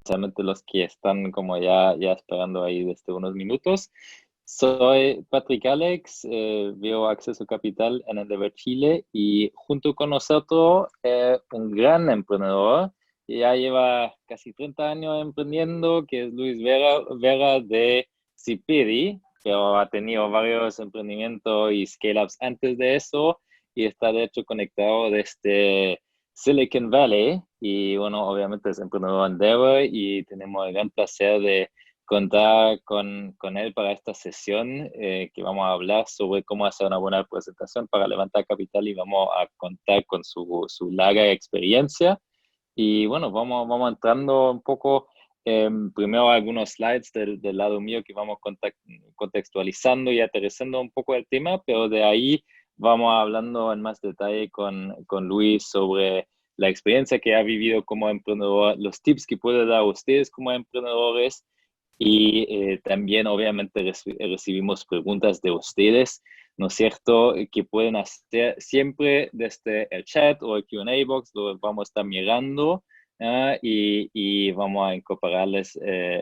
especialmente los que están como ya esperando ahí desde unos minutos. Soy Patrick Alex, veo Acceso Capital en Endeavor Chile y junto con nosotros un gran emprendedor que ya lleva casi 30 años emprendiendo, que es Luis Vera de Cipiri, pero ha tenido varios emprendimientos y scale-ups antes de eso y está de hecho conectado desde Silicon Valley y bueno, obviamente es emprendedor Endeavor y tenemos el gran placer de contar con él para esta sesión que vamos a hablar sobre cómo hacer una buena presentación para levantar capital y vamos a contar con su larga experiencia. Y bueno, vamos entrando un poco, primero algunos slides del lado mío que vamos contextualizando y aterrizando un poco el tema, pero de ahí vamos hablando en más detalle con Luis sobre la experiencia que ha vivido como emprendedor, los tips que puede dar a ustedes como emprendedores y también obviamente recibimos preguntas de ustedes, ¿no es cierto? Que pueden hacer siempre desde el chat o el Q&A box, lo vamos a estar mirando y vamos a incorporarles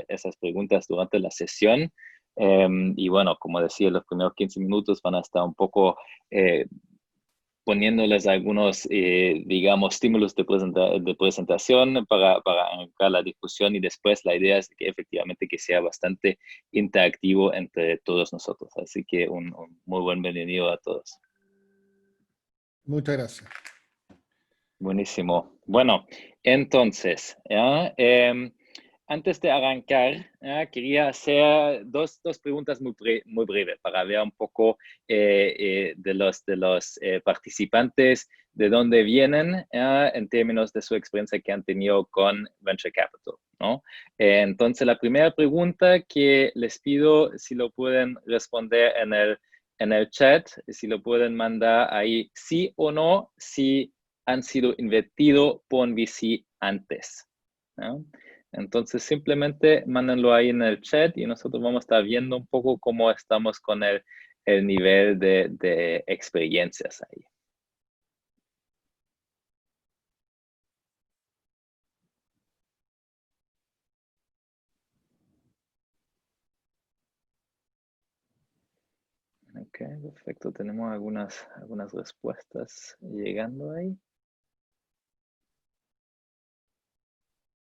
esas preguntas durante la sesión. Y bueno, como decía, los primeros 15 minutos van a estar un poco poniéndoles algunos, digamos, estímulos de presentación para arrancar la discusión y después la idea es que efectivamente que sea bastante interactivo entre todos nosotros. Así que un muy buen bienvenido a todos. Muchas gracias. Buenísimo. Bueno, entonces, ¿ya? Antes de arrancar, quería hacer dos preguntas muy breves para ver un poco de los participantes, de dónde vienen en términos de su experiencia que han tenido con Venture Capital, ¿no? Entonces, la primera pregunta que les pido, si lo pueden responder en el chat, si lo pueden mandar ahí, sí o no, si han sido invertidos por un VC antes, ¿no? Entonces simplemente mándenlo ahí en el chat y nosotros vamos a estar viendo un poco cómo estamos con el nivel de experiencias ahí. Ok, perfecto. Tenemos algunas respuestas llegando ahí.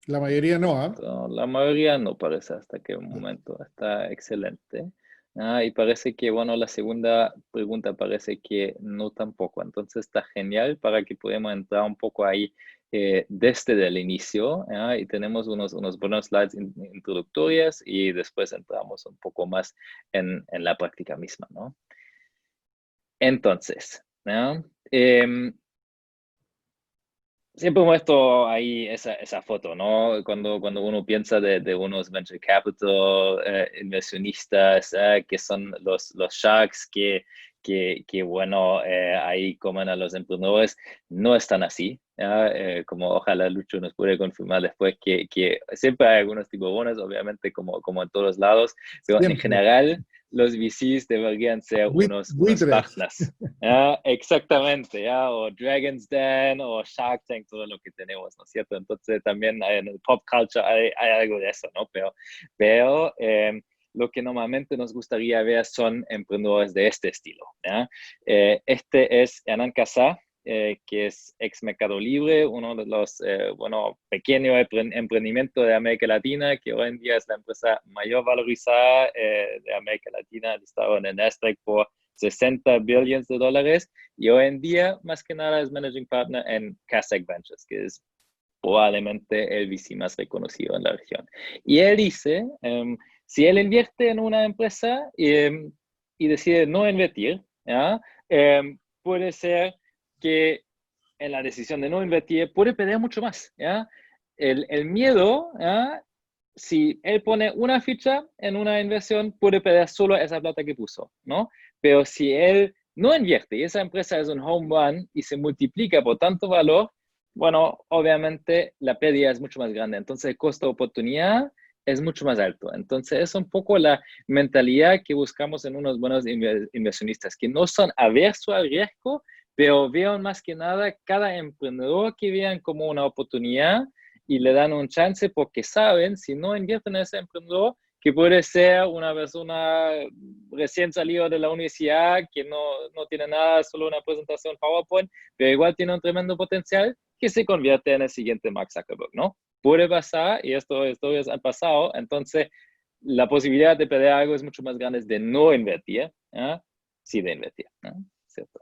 La mayoría no, ¿eh? La mayoría no parece hasta qué momento. Está excelente. Y parece que, bueno, la segunda pregunta parece que no tampoco. Entonces está genial para que podamos entrar un poco ahí desde el inicio. Y tenemos unos buenos slides introductorias y después entramos un poco más en la práctica misma, ¿no? Entonces, ¿no? Siempre muestro ahí esa foto, ¿no? Cuando uno piensa de unos venture capital inversionistas que son los sharks que bueno, ahí comen a los emprendedores, no están así. Como ojalá Lucho nos puede confirmar después que siempre hay algunos tipos buenos, obviamente, como en todos lados, pero Siempre. en general los VCs deberían ser unos partners. Exactamente, o Dragon's Den o Shark Tank, todo lo que tenemos, ¿no es cierto? Entonces también en el pop culture hay algo de eso, ¿no? Pero lo que normalmente nos gustaría ver son emprendedores de este estilo, ¿ya? Este es Hernán Casá, que es ex Mercado Libre, uno de los, pequeños emprendimientos de América Latina, que hoy en día es la empresa mayor valorizada de América Latina, listado en el Nasdaq por 60 billones de dólares, y hoy en día, más que nada, es Managing Partner en Kaszek Ventures, que es probablemente el VC más reconocido en la región. Y él dice, si él invierte en una empresa y decide no invertir, ¿ya? Puede ser que en la decisión de no invertir puede perder mucho más, ¿ya? El miedo, ¿ya? Si él pone una ficha en una inversión, puede perder solo esa plata que puso, ¿no? Pero si él no invierte y esa empresa es un home run y se multiplica por tanto valor, bueno, obviamente la pérdida es mucho más grande. Entonces el costo de oportunidad es mucho más alto. Entonces es un poco la mentalidad que buscamos en unos buenos inversionistas, que no son aversos al riesgo, pero vean más que nada cada emprendedor que vean como una oportunidad y le dan un chance porque saben, si no invierten en ese emprendedor, que puede ser una persona recién salida de la universidad, que no tiene nada, solo una presentación PowerPoint, pero igual tiene un tremendo potencial, que se convierte en el siguiente Mark Zuckerberg, ¿no? Puede pasar, y esto historias han pasado, entonces la posibilidad de perder algo es mucho más grande de no invertir, ¿eh? Sí de invertir, ¿no? ¿Cierto?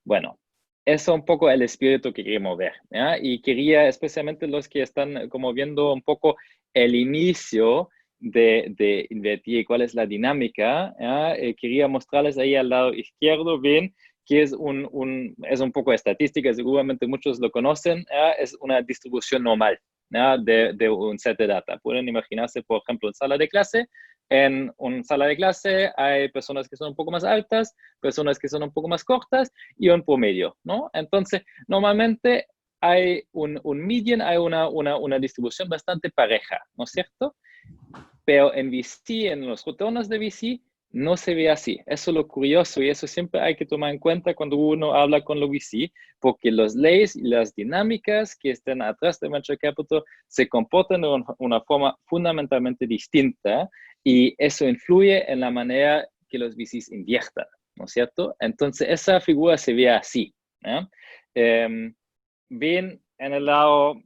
Bueno, eso es un poco el espíritu que queríamos ver, ¿ya? Y quería especialmente los que están como viendo un poco el inicio de invertir y cuál es la dinámica, ¿ya? Quería mostrarles ahí al lado izquierdo, ven que es es un poco de estadística, seguramente muchos lo conocen, ¿ya? Es una distribución normal, ¿ya? De un set de data. Pueden imaginarse, por ejemplo, en sala de clase. En una sala de clase hay personas que son un poco más altas, personas que son un poco más cortas, y un promedio, ¿no? Entonces, normalmente hay un median, hay una distribución bastante pareja, ¿no es cierto? Pero en VC, en los retornos de VC, no se ve así. Eso es lo curioso y eso siempre hay que tomar en cuenta cuando uno habla con los VC, porque las leyes y las dinámicas que están atrás de Venture Capital se comportan de una forma fundamentalmente distinta y eso influye en la manera que los VCs inviertan, ¿no es cierto? Entonces, esa figura se ve así, ¿no? Ven en el lado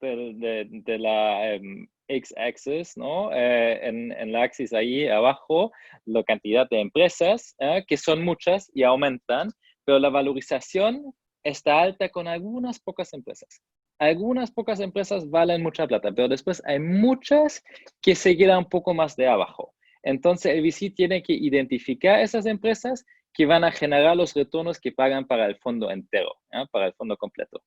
de la X-axis, ¿no? En la axis ahí abajo, la cantidad de empresas, que son muchas y aumentan, pero la valorización está alta con algunas pocas empresas. Algunas pocas empresas valen mucha plata, pero después hay muchas que se quedan un poco más de abajo. Entonces, el VC tiene que identificar esas empresas que van a generar los retornos que pagan para el fondo entero, para el fondo completo.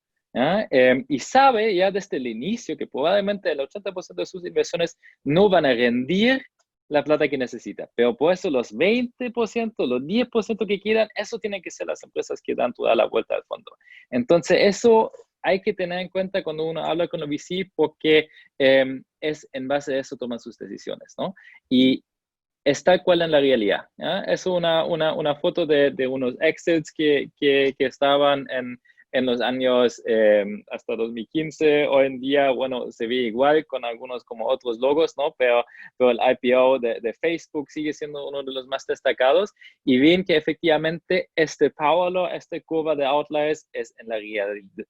Y sabe ya desde el inicio que probablemente el 80% de sus inversiones no van a rendir la plata que necesita, pero por eso los 20%, los 10% que quedan, eso tienen que ser las empresas que dan toda la vuelta al fondo. Entonces, eso hay que tener en cuenta cuando uno habla con los VC porque es en base a eso toman sus decisiones, ¿no? Y es tal cual en la realidad. Es una foto de unos Excels que estaban en los años hasta 2015. Hoy en día, bueno, se ve igual con algunos como otros logos, ¿no? Pero el IPO de Facebook sigue siendo uno de los más destacados y ven que efectivamente este power law, esta curva de outliers es en la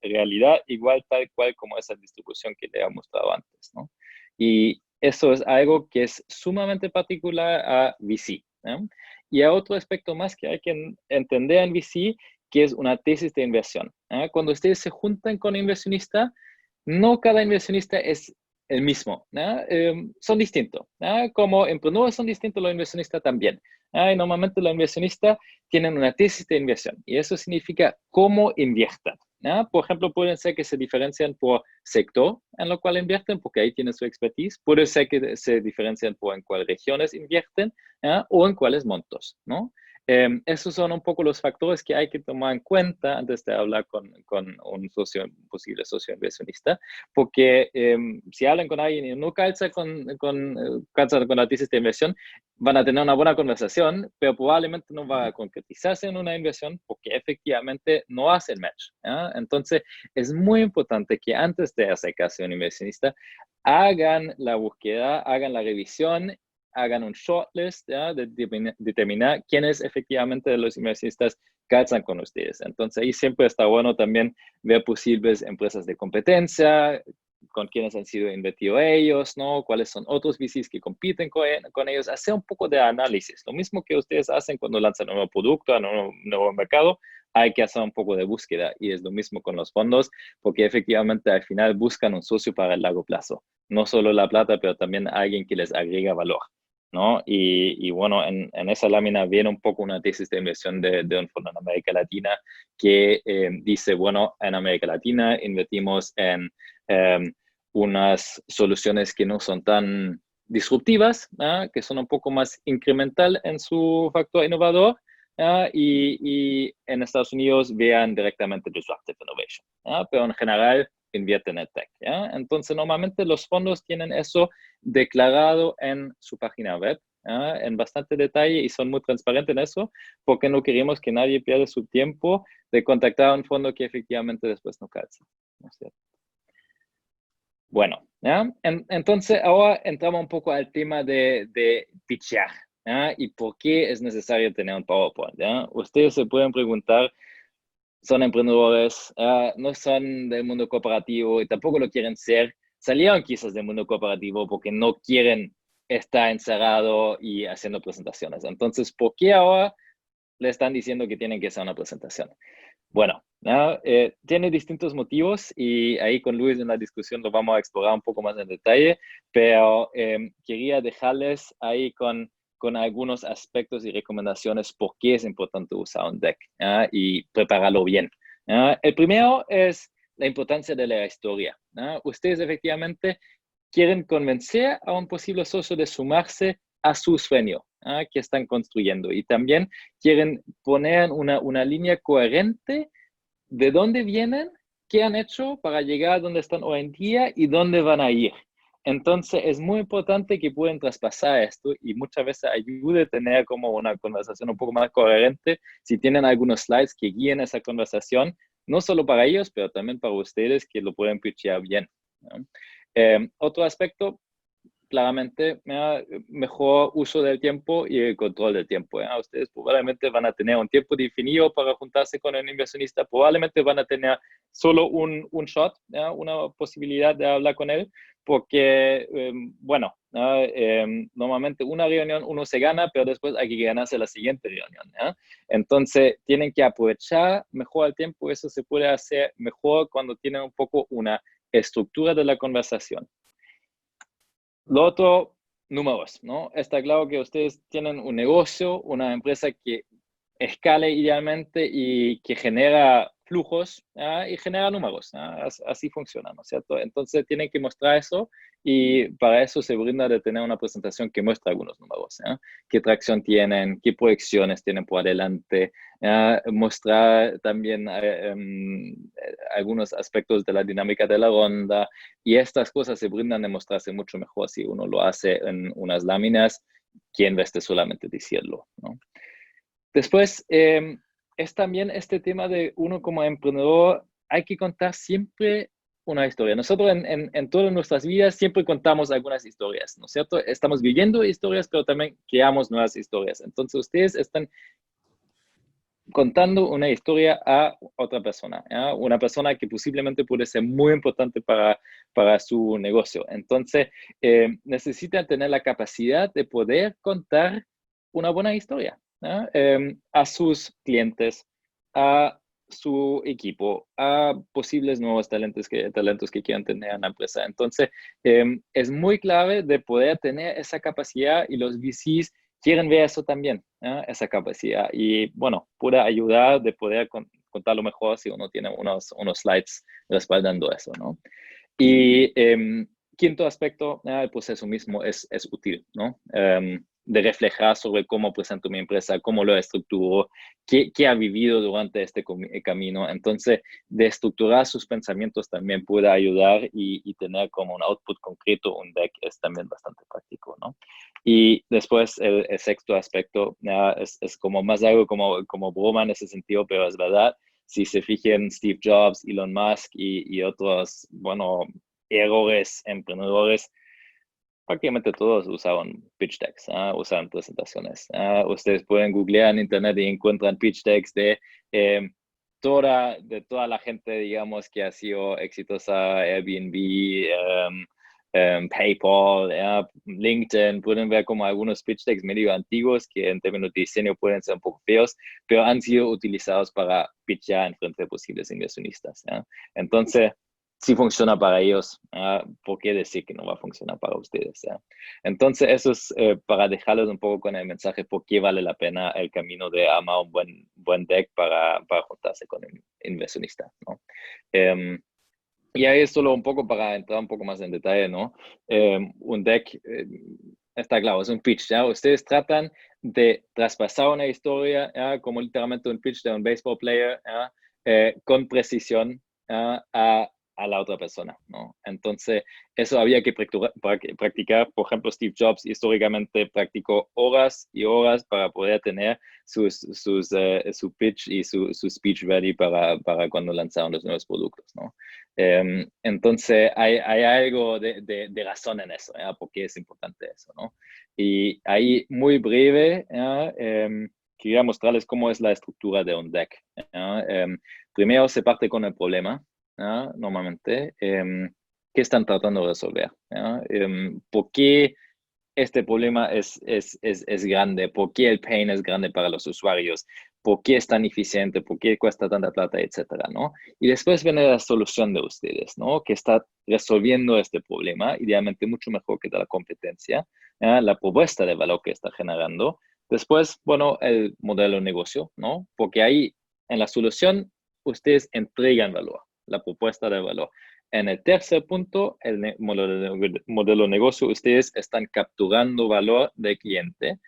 realidad igual tal cual como esa distribución que le he mostrado antes, ¿no? Y eso es algo que es sumamente particular a VC, ¿no? Y hay otro aspecto más que hay que entender en VC, que es una tesis de inversión. Cuando ustedes se juntan con inversionistas, no cada inversionista es el mismo, son distintos. Como emprendedores son distintos, los inversionistas también. Y normalmente los inversionistas tienen una tesis de inversión y eso significa cómo invierten. Por ejemplo, pueden ser que se diferencian por sector en lo cual invierten, porque ahí tienen su expertise. Puede ser que se diferencian por en cuáles regiones invierten o en cuáles montos, ¿no? Esos son un poco los factores que hay que tomar en cuenta antes de hablar con un posible socio inversionista, porque si hablan con alguien y no calza con la tesis de inversión, van a tener una buena conversación, pero probablemente no va a concretizarse en una inversión porque efectivamente no hace el match. Entonces, es muy importante que antes de hacer caso a un inversionista, hagan la búsqueda, hagan la revisión, hagan un shortlist de determinar quiénes efectivamente de los inversionistas calzan con ustedes. Entonces, ahí siempre está bueno también ver posibles empresas de competencia, con quienes han sido invertidos ellos, ¿no? Cuáles son otros VCs que compiten con ellos, hacer un poco de análisis. Lo mismo que ustedes hacen cuando lanzan un nuevo producto a un nuevo mercado, hay que hacer un poco de búsqueda y es lo mismo con los fondos, porque efectivamente al final buscan un socio para el largo plazo. No solo la plata, pero también alguien que les agrega valor, ¿no? Y bueno, en esa lámina viene un poco una tesis de inversión de un fondo en América Latina que dice, bueno, en América Latina invertimos en unas soluciones que no son tan disruptivas, que son un poco más incremental en su factor innovador, y en Estados Unidos vean directamente Disruptive Innovation, pero en general invierten en tech. Entonces, normalmente los fondos tienen eso declarado en su página web, en bastante detalle y son muy transparentes en eso, porque no queremos que nadie pierda su tiempo de contactar a un fondo que efectivamente después no calza, ¿no es cierto? Bueno, ¿ya? Entonces ahora entramos un poco al tema de pitchar, ¿ya? Y por qué es necesario tener un PowerPoint, ¿ya? Ustedes se pueden preguntar, son emprendedores, no son del mundo cooperativo y tampoco lo quieren ser, salieron quizás del mundo cooperativo porque no quieren estar encerrado y haciendo presentaciones. Entonces, ¿por qué ahora le están diciendo que tienen que hacer una presentación? Bueno, ¿no? Tiene distintos motivos y ahí con Luis en la discusión lo vamos a explorar un poco más en detalle, pero quería dejarles ahí con algunos aspectos y recomendaciones por qué es importante usar un deck y prepararlo bien. El primero es la importancia de la historia. Ustedes efectivamente quieren convencer a un posible socio de sumarse a su sueño que están construyendo y también quieren poner una línea coherente de dónde vienen, qué han hecho para llegar a donde están hoy en día y dónde van a ir. Entonces es muy importante que puedan traspasar esto y muchas veces ayude a tener como una conversación un poco más coherente si tienen algunos slides que guíen esa conversación, no solo para ellos, pero también para ustedes que lo pueden pitchear bien, ¿no? Otro aspecto claramente mejor uso del tiempo y el control del tiempo. Ustedes probablemente van a tener un tiempo definido para juntarse con el inversionista, probablemente van a tener solo un shot, una posibilidad de hablar con él, porque, bueno, normalmente una reunión uno se gana, pero después hay que ganarse la siguiente reunión. Entonces, tienen que aprovechar mejor el tiempo, eso se puede hacer mejor cuando tienen un poco una estructura de la conversación. Lo otro, números, ¿no? Está claro que ustedes tienen un negocio, una empresa que escale idealmente y que genera flujos y genera números. Así funciona, ¿no es cierto? Entonces tienen que mostrar eso y para eso se brinda de tener una presentación que muestra algunos números. ¿Qué tracción tienen? ¿Qué proyecciones tienen por adelante? Mostrar también algunos aspectos de la dinámica de la ronda y estas cosas se brindan de mostrarse mucho mejor si uno lo hace en unas láminas que en vez de solamente decirlo, ¿no? Después, es también este tema de uno como emprendedor, hay que contar siempre una historia. Nosotros en todas nuestras vidas siempre contamos algunas historias, ¿no es cierto? Estamos viviendo historias, pero también creamos nuevas historias. Entonces, ustedes están contando una historia a otra persona, una persona que posiblemente puede ser muy importante para su negocio. Entonces, necesitan tener la capacidad de poder contar una buena historia a sus clientes, a su equipo, a posibles nuevos talentos que quieran tener en la empresa. Entonces, es muy clave de poder tener esa capacidad y los VCs quieren ver eso también, esa capacidad. Y bueno, puede ayudar de poder contarlo mejor si uno tiene unos slides respaldando eso, ¿no? Y quinto aspecto, el proceso mismo es útil, ¿no? De reflejar sobre cómo presento mi empresa, cómo lo estructuro, qué ha vivido durante este camino. Entonces, de estructurar sus pensamientos también puede ayudar y tener como un output concreto, un deck es también bastante práctico, ¿no? Y después el sexto aspecto es como más algo como broma en ese sentido, pero es verdad. Si se fijan Steve Jobs, Elon Musk y otros, bueno, errores emprendedores, prácticamente todos usaban pitch decks, usaban presentaciones. Ustedes pueden googlear en internet y encuentran pitch decks eh, de toda la gente, digamos, que ha sido exitosa, Airbnb, PayPal, LinkedIn, pueden ver como algunos pitch decks medio antiguos que en términos de diseño pueden ser un poco feos, pero han sido utilizados para pitchar en frente de posibles inversionistas. Entonces, si funciona para ellos, ¿por qué decir que no va a funcionar para ustedes? Entonces, eso es para dejarles un poco con el mensaje por qué vale la pena el camino de armar un buen deck para juntarse con un inversionista, ¿no? Y ahí es solo un poco para entrar un poco más en detalle, ¿no? Un deck, está claro, es un pitch, ¿ya? Ustedes tratan de traspasar una historia, como literalmente un pitch de un baseball player, con precisión, a a la otra persona, ¿no? Entonces, eso había que practicar. Por ejemplo, Steve Jobs históricamente practicó horas y horas para poder tener su pitch y su speech ready para cuando lanzaron los nuevos productos, ¿no? Entonces, hay algo de razón en eso, ¿ya? Porque es importante eso, ¿no? Y ahí, muy breve, ¿ya? Quería mostrarles cómo es la estructura de un deck, ¿ya? Primero se parte con el problema, ¿ya? Normalmente, ¿qué están tratando de resolver? ¿Ya? ¿Por qué este problema es grande? ¿Por qué el pain es grande para los usuarios? ¿Por qué es tan eficiente? ¿Por qué cuesta tanta plata? Etcétera, ¿no? Y después viene la solución de ustedes, ¿no? Que está resolviendo este problema, idealmente mucho mejor que la competencia, ¿ya? La propuesta de valor que está generando. Después, bueno, el modelo de negocio, ¿no? Porque ahí, en la solución, ustedes entregan valor, la propuesta de valor. En el tercer punto, el modelo de negocio, ustedes están capturando valor del cliente,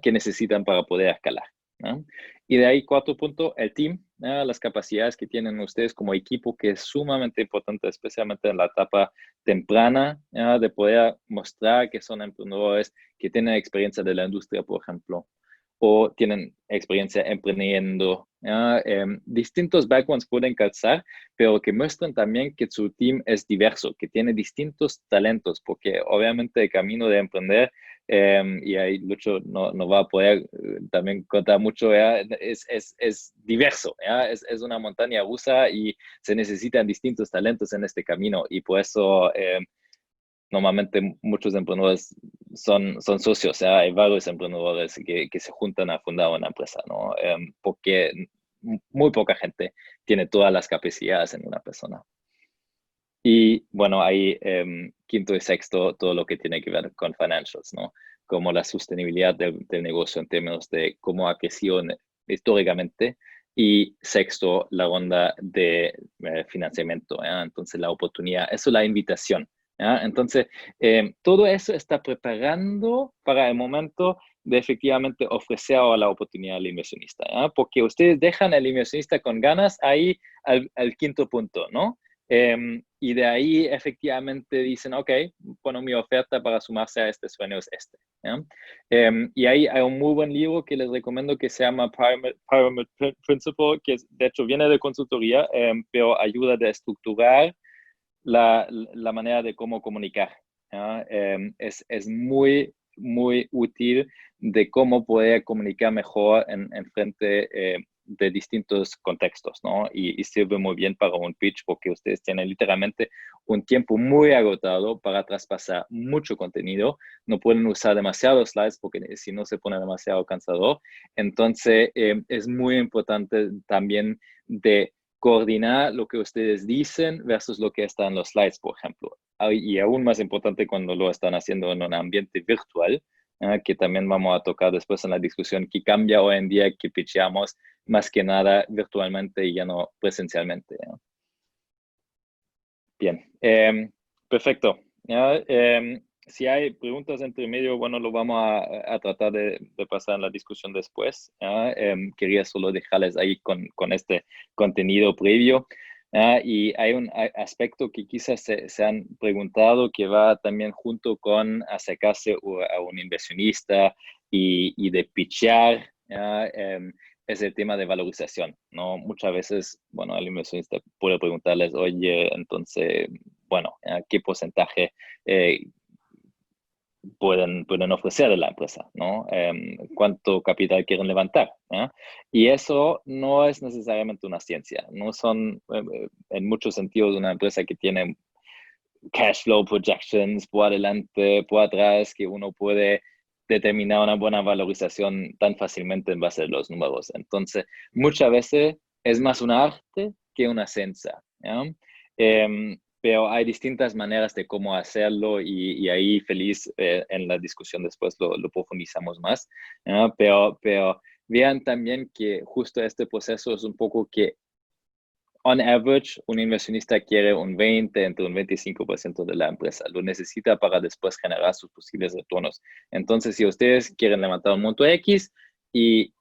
que necesitan para poder escalar, ¿no? Y de ahí, cuarto punto, el team, las capacidades que tienen ustedes como equipo, que es sumamente importante, especialmente en la etapa temprana, de poder mostrar que son emprendedores, que tienen experiencia de la industria, por ejemplo, o tienen experiencia emprendiendo. Distintos backgrounds pueden calzar, pero que muestren también que su team es diverso, que tiene distintos talentos, porque obviamente el camino de emprender, y ahí Lucho no va a poder también contar mucho, es diverso, es una montaña rusa y se necesitan distintos talentos en este camino, y por eso normalmente muchos emprendedores son socios, ¿ya? Hay varios emprendedores que se juntan a fundar una empresa, ¿no? Porque muy poca gente tiene todas las capacidades en una persona. Y bueno, ahí quinto y sexto, todo lo que tiene que ver con financials, ¿no? Como la sostenibilidad del negocio en términos de cómo ha crecido históricamente. Y sexto, la ronda de financiamiento, ¿ya? Entonces, la oportunidad, eso es la invitación, ¿ya? Entonces, todo eso está preparando para el momento de efectivamente ofrecer a la oportunidad al inversionista, ¿ya? Porque ustedes dejan al inversionista con ganas ahí al quinto punto, ¿no? Y de ahí efectivamente dicen, ok, bueno, mi oferta para sumarse a este sueño es este, ¿ya? Y ahí hay un muy buen libro que les recomiendo que se llama Pyramid Principle, que de hecho viene de consultoría, pero ayuda a estructurar la manera de cómo comunicar, ¿ya? Es muy, muy útil de cómo poder comunicar mejor en frente de distintos contextos, ¿no? Y sirve muy bien para un pitch porque ustedes tienen literalmente un tiempo muy agotado para traspasar mucho contenido. No pueden usar demasiados slides porque si no se pone demasiado cansador. Entonces, es muy importante también de coordinar lo que ustedes dicen versus lo que está en los slides, por ejemplo. Y aún más importante cuando lo están haciendo en un ambiente virtual, que también vamos a tocar después en la discusión, que cambia hoy en día que pitchamos más que nada virtualmente y ya no presencialmente. Bien, perfecto. Si hay preguntas entre medio, bueno, lo vamos a tratar de pasar en la discusión después. Quería solo dejarles ahí con este contenido previo. Y hay un aspecto que quizás se han preguntado que va también junto con acercarse a un inversionista y de pitchar. Es el tema de valorización, ¿no? Muchas veces, bueno, el inversionista puede preguntarles, oye, entonces, bueno, ¿qué porcentaje pueden ofrecer a la empresa, ¿no? ¿Cuánto capital quieren levantar? Y eso no es necesariamente una ciencia, no son en muchos sentidos una empresa que tiene cash flow projections por adelante, por atrás, que uno puede determinar una buena valorización tan fácilmente en base a los números. Entonces, muchas veces es más un arte que una ciencia, ¿ya? Pero hay distintas maneras de cómo hacerlo y ahí feliz en la discusión después lo profundizamos más, ¿ya? Pero vean también que justo este proceso es un poco que on average, un inversionista quiere un 20, entre un 25% de la empresa. Lo necesita para después generar sus posibles retornos. Entonces, si ustedes quieren levantar un monto X y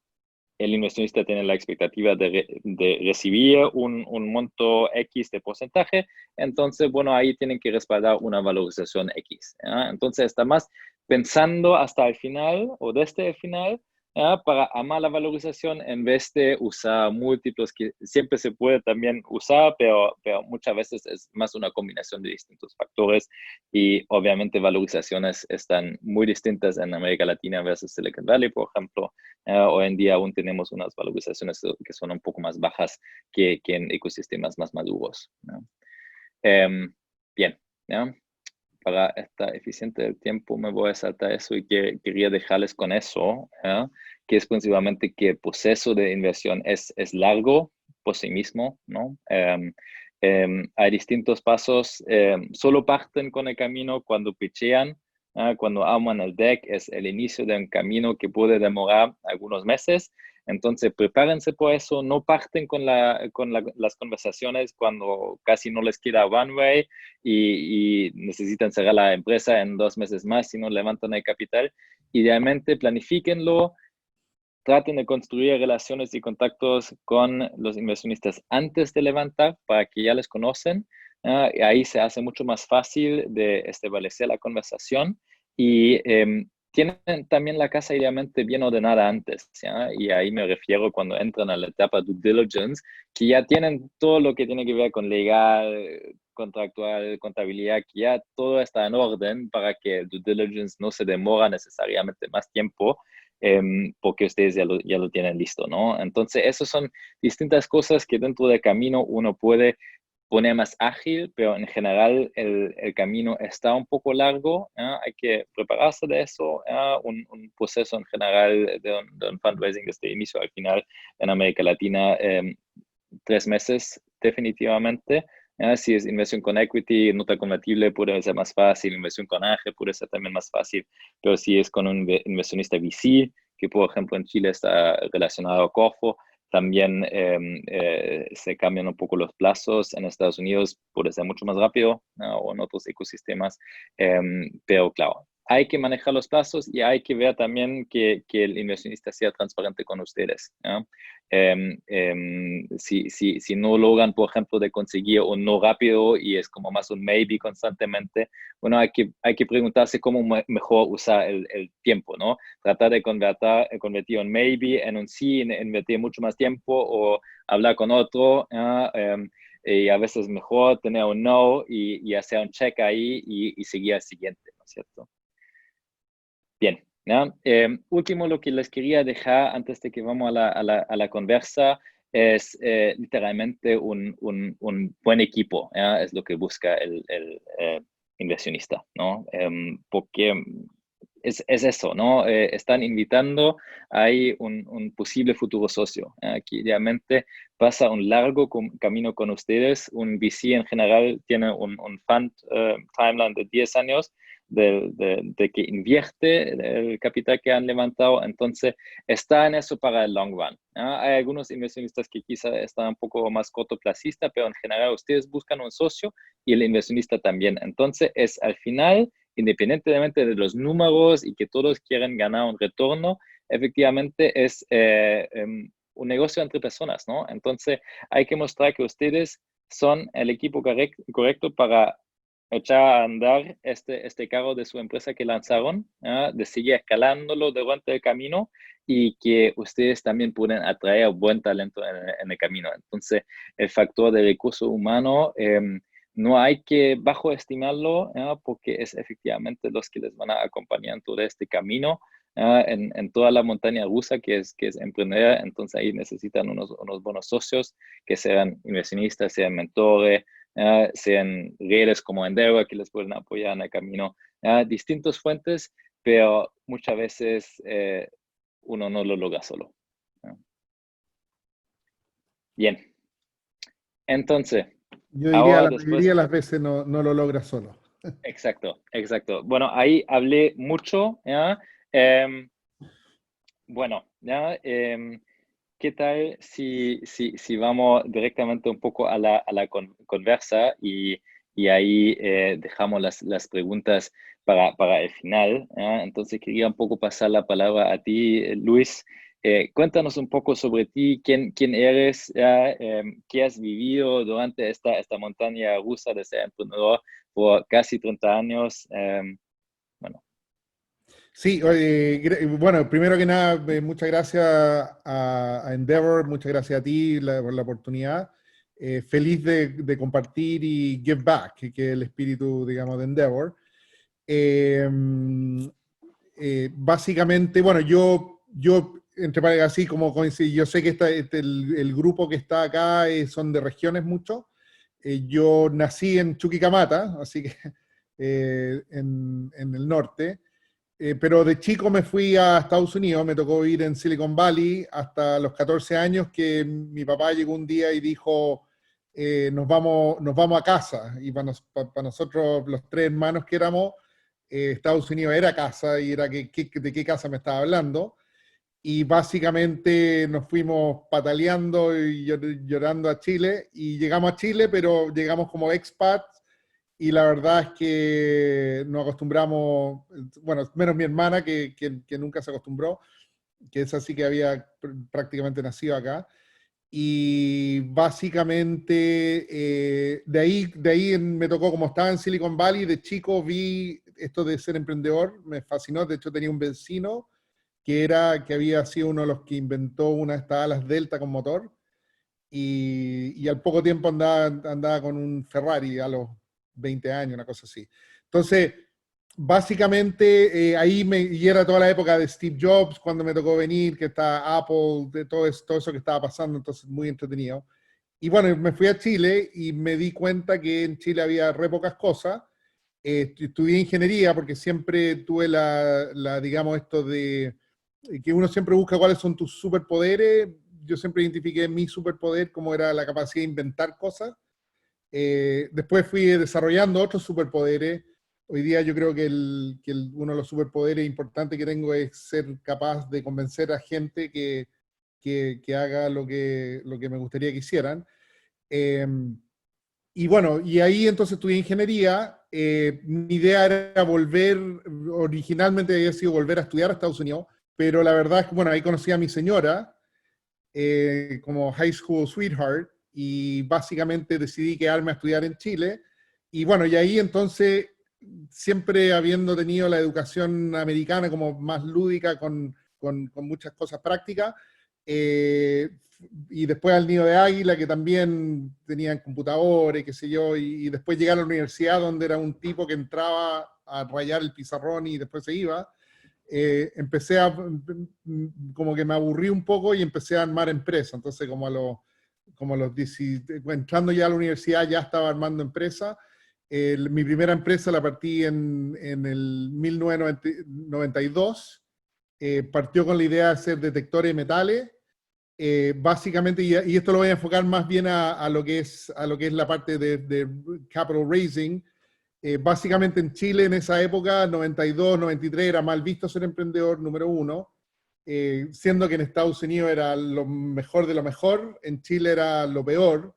el inversionista tiene la expectativa de recibir un monto X de porcentaje, entonces, bueno, ahí tienen que respaldar una valorización X. ¿Ya? Entonces, está más pensando hasta el final o desde el final, ¿ya? Para amar la valorización en vez de usar múltiplos que siempre se puede también usar, pero muchas veces es más una combinación de distintos factores y obviamente valorizaciones están muy distintas en América Latina versus Silicon Valley, por ejemplo. Hoy en día aún tenemos unas valorizaciones que son un poco más bajas que en ecosistemas más maduros, ¿no? Bien, ¿ya? Para estar eficiente del tiempo me voy a saltar eso y quería dejarles con eso, ¿ya? Que es principalmente que el proceso de inversión es largo por sí mismo, ¿no? Hay distintos pasos, solo parten con el camino cuando pitchean, cuando arman el deck, es el inicio de un camino que puede demorar algunos meses. Entonces, prepárense por eso, no parten con las conversaciones cuando casi no les queda runway y necesitan cerrar la empresa en 2 meses más si no levantan el capital. Idealmente, planifíquenlo, traten de construir relaciones y contactos con los inversionistas antes de levantar para que ya les conocen. Y ahí se hace mucho más fácil de establecer la conversación y tienen también la casa idealmente bien ordenada antes, ¿ya? Y ahí me refiero cuando entran a la etapa due diligence, que ya tienen todo lo que tiene que ver con legal, contractual, contabilidad, que ya todo está en orden para que due diligence no se demora necesariamente más tiempo, porque ustedes ya lo tienen listo, ¿no? Entonces, esas son distintas cosas que dentro del camino uno puede poner más ágil, pero en general el camino está un poco largo, ¿eh? Hay que prepararse de eso, un proceso en general de un fundraising desde inicio al final en América Latina, 3 meses definitivamente. Si es inversión con equity, nota convertible, puede ser más fácil, inversión con ángel puede ser también más fácil, pero si es con un inversionista VC, que por ejemplo en Chile está relacionado a Corfo, también se cambian un poco los plazos. En Estados Unidos puede ser mucho más rápido, ¿no? O en otros ecosistemas, pero claro, hay que manejar los plazos y hay que ver también que el inversionista sea transparente con ustedes, ¿no? Si no logran, por ejemplo, de conseguir un no rápido y es como más un maybe constantemente, bueno, hay que preguntarse cómo mejor usar el tiempo, ¿no? Tratar de convertir un maybe en un sí, invertir mucho más tiempo o hablar con otro, y a veces mejor tener un no y hacer un check ahí y seguir al siguiente, ¿no es cierto? Bien. ¿Ya? Último, lo que les quería dejar antes de que vamos a la conversa es literalmente un buen equipo, ¿ya? Es lo que busca el inversionista, ¿no? Porque es eso, ¿no? Están invitando, hay un posible futuro socio, que idealmente pasa un largo camino con ustedes. Un VC en general tiene un fund timeline de 10 años, de que invierte el capital que han levantado, entonces está en eso para el long run. Hay algunos inversionistas que quizá están un poco más cortoplacistas, pero en general ustedes buscan un socio y el inversionista también. Entonces es al final, independientemente de los números y que todos quieren ganar un retorno, efectivamente es un negocio entre personas, ¿no? Entonces hay que mostrar que ustedes son el equipo correcto para echar a andar este carro de su empresa que lanzaron, de seguir escalándolo durante el camino y que ustedes también pueden atraer buen talento en el camino. Entonces, el factor de recurso humano no hay que bajo estimarlo, porque es efectivamente los que les van a acompañar en todo este camino. En toda la montaña rusa que es emprender, entonces ahí necesitan unos buenos socios que sean inversionistas, sean mentores, sean redes como Endeavor que les pueden apoyar en el camino, distintas fuentes, pero muchas veces uno no lo logra solo. Bien, entonces, Yo diría ahora la después, mayoría de las veces no lo logra solo. exacto. Bueno, ahí hablé mucho, ¿ya? Bueno, ¿ya? ¿Qué tal si vamos directamente un poco a la conversa y ahí dejamos las preguntas para el final, ¿ya? Entonces quería un poco pasar la palabra a ti, Luis, Cuéntanos un poco sobre ti, quién eres, ya, qué has vivido durante esta montaña rusa de ser emprendedor por casi 30 años. Bueno, Sí, bueno, primero que nada, muchas gracias a Endeavor, muchas gracias a ti por la oportunidad. Feliz de compartir y give back, que es el espíritu, digamos, de Endeavor. Eh, Básicamente, bueno, entre paréntesis, así como yo sé que el grupo que está acá son de regiones mucho. Yo nací en Chuquicamata, así que en el norte. Pero de chico me fui a Estados Unidos, me tocó vivir en Silicon Valley hasta los 14 años que mi papá llegó un día y dijo, nos vamos a casa. Y para nosotros, los tres hermanos que éramos, Estados Unidos era casa y era de qué casa me estaba hablando. Y básicamente nos fuimos pataleando y llorando a Chile y llegamos a Chile, pero llegamos como expats y la verdad es que nos acostumbramos, bueno, menos mi hermana que nunca se acostumbró, que es así que había prácticamente nacido acá. Y básicamente de ahí me tocó, como estaba en Silicon Valley, de chico vi esto de ser emprendedor, me fascinó. De hecho tenía un vecino que había sido uno de los que inventó una de estas alas Delta con motor, y al poco tiempo andaba con un Ferrari a los 20 años, una cosa así. Entonces, básicamente y era toda la época de Steve Jobs, cuando me tocó venir, que está Apple, de todo eso que estaba pasando, entonces muy entretenido. Y bueno, me fui a Chile y me di cuenta que en Chile había re pocas cosas. Estudié ingeniería porque siempre tuve digamos, esto de que uno siempre busca cuáles son tus superpoderes. Yo siempre identifiqué mi superpoder como era la capacidad de inventar cosas. Después fui desarrollando otros superpoderes. Hoy día yo creo que uno de los superpoderes importantes que tengo es ser capaz de convencer a gente que haga lo que me gustaría que hicieran. Eh, y bueno, y ahí entonces estudié ingeniería. Mi idea era originalmente había sido volver a estudiar a Estados Unidos, pero la verdad es que, bueno, ahí conocí a mi señora como high school sweetheart y básicamente decidí quedarme a estudiar en Chile. Y bueno, y ahí entonces, siempre habiendo tenido la educación americana como más lúdica con muchas cosas prácticas, eh, y después al Nido de Águila, que también tenían computadores, qué sé yo, y después llegar a la universidad donde era un tipo que entraba a rayar el pizarrón y después se iba. Empecé como que me aburrí un poco y empecé a armar empresa. Entonces, como a los 10, entrando ya a la universidad, ya estaba armando empresa. Mi primera empresa la partí en el 1992. Partió con la idea de hacer detectores de metales. Básicamente, y esto lo voy a enfocar más bien a lo que es la parte de capital raising. Básicamente en Chile en esa época, 92, 93, era mal visto ser emprendedor número uno, siendo que en Estados Unidos era lo mejor de lo mejor, en Chile era lo peor,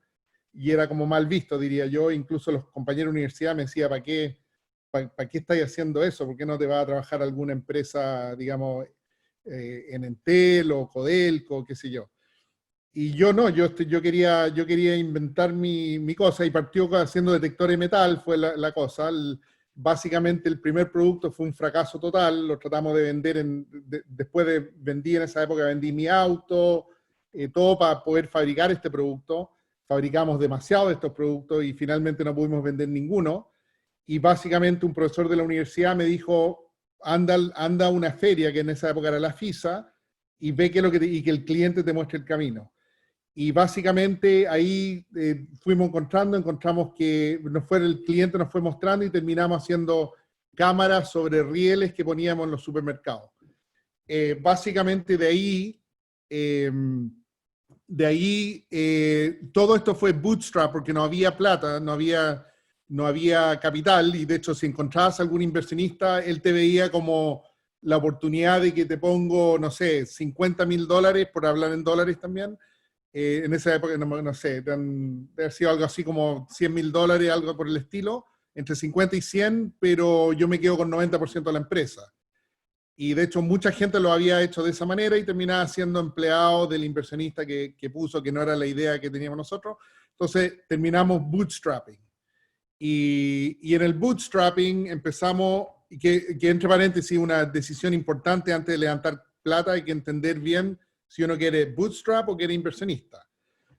y era como mal visto, diría yo. Incluso los compañeros de universidad me decían, ¿para qué estáis haciendo eso? ¿Por qué no te vas a trabajar a alguna empresa, digamos, en Entel o Codelco, qué sé yo? Y yo no, yo quería inventar mi cosa, y partió haciendo detectores de metal, fue la cosa. Básicamente el primer producto fue un fracaso total, lo tratamos de vender, después vendí en esa época, vendí mi auto, todo para poder fabricar este producto. Fabricamos demasiado de estos productos y finalmente no pudimos vender ninguno. Y básicamente un profesor de la universidad me dijo, anda a una feria, que en esa época era la FISA, y ve y que el cliente te muestre el camino. Y básicamente ahí encontramos que el cliente nos fue mostrando y terminamos haciendo cámaras sobre rieles que poníamos en los supermercados. Básicamente eh, todo esto fue bootstrap porque no había plata, no había capital, y de hecho si encontrabas algún inversionista, él te veía como la oportunidad de que te pongo, no sé, $50,000, por hablar en dólares también. En esa época, no sé, debe haber sido algo así como $100,000, algo por el estilo, entre 50 y 100, pero yo me quedo con 90% de la empresa. Y de hecho mucha gente lo había hecho de esa manera y terminaba siendo empleado del inversionista que puso, que no era la idea que teníamos nosotros. Entonces terminamos bootstrapping. Y en el bootstrapping empezamos, que entre paréntesis, una decisión importante antes de levantar plata, hay que entender bien si uno quiere bootstrap o quiere inversionista.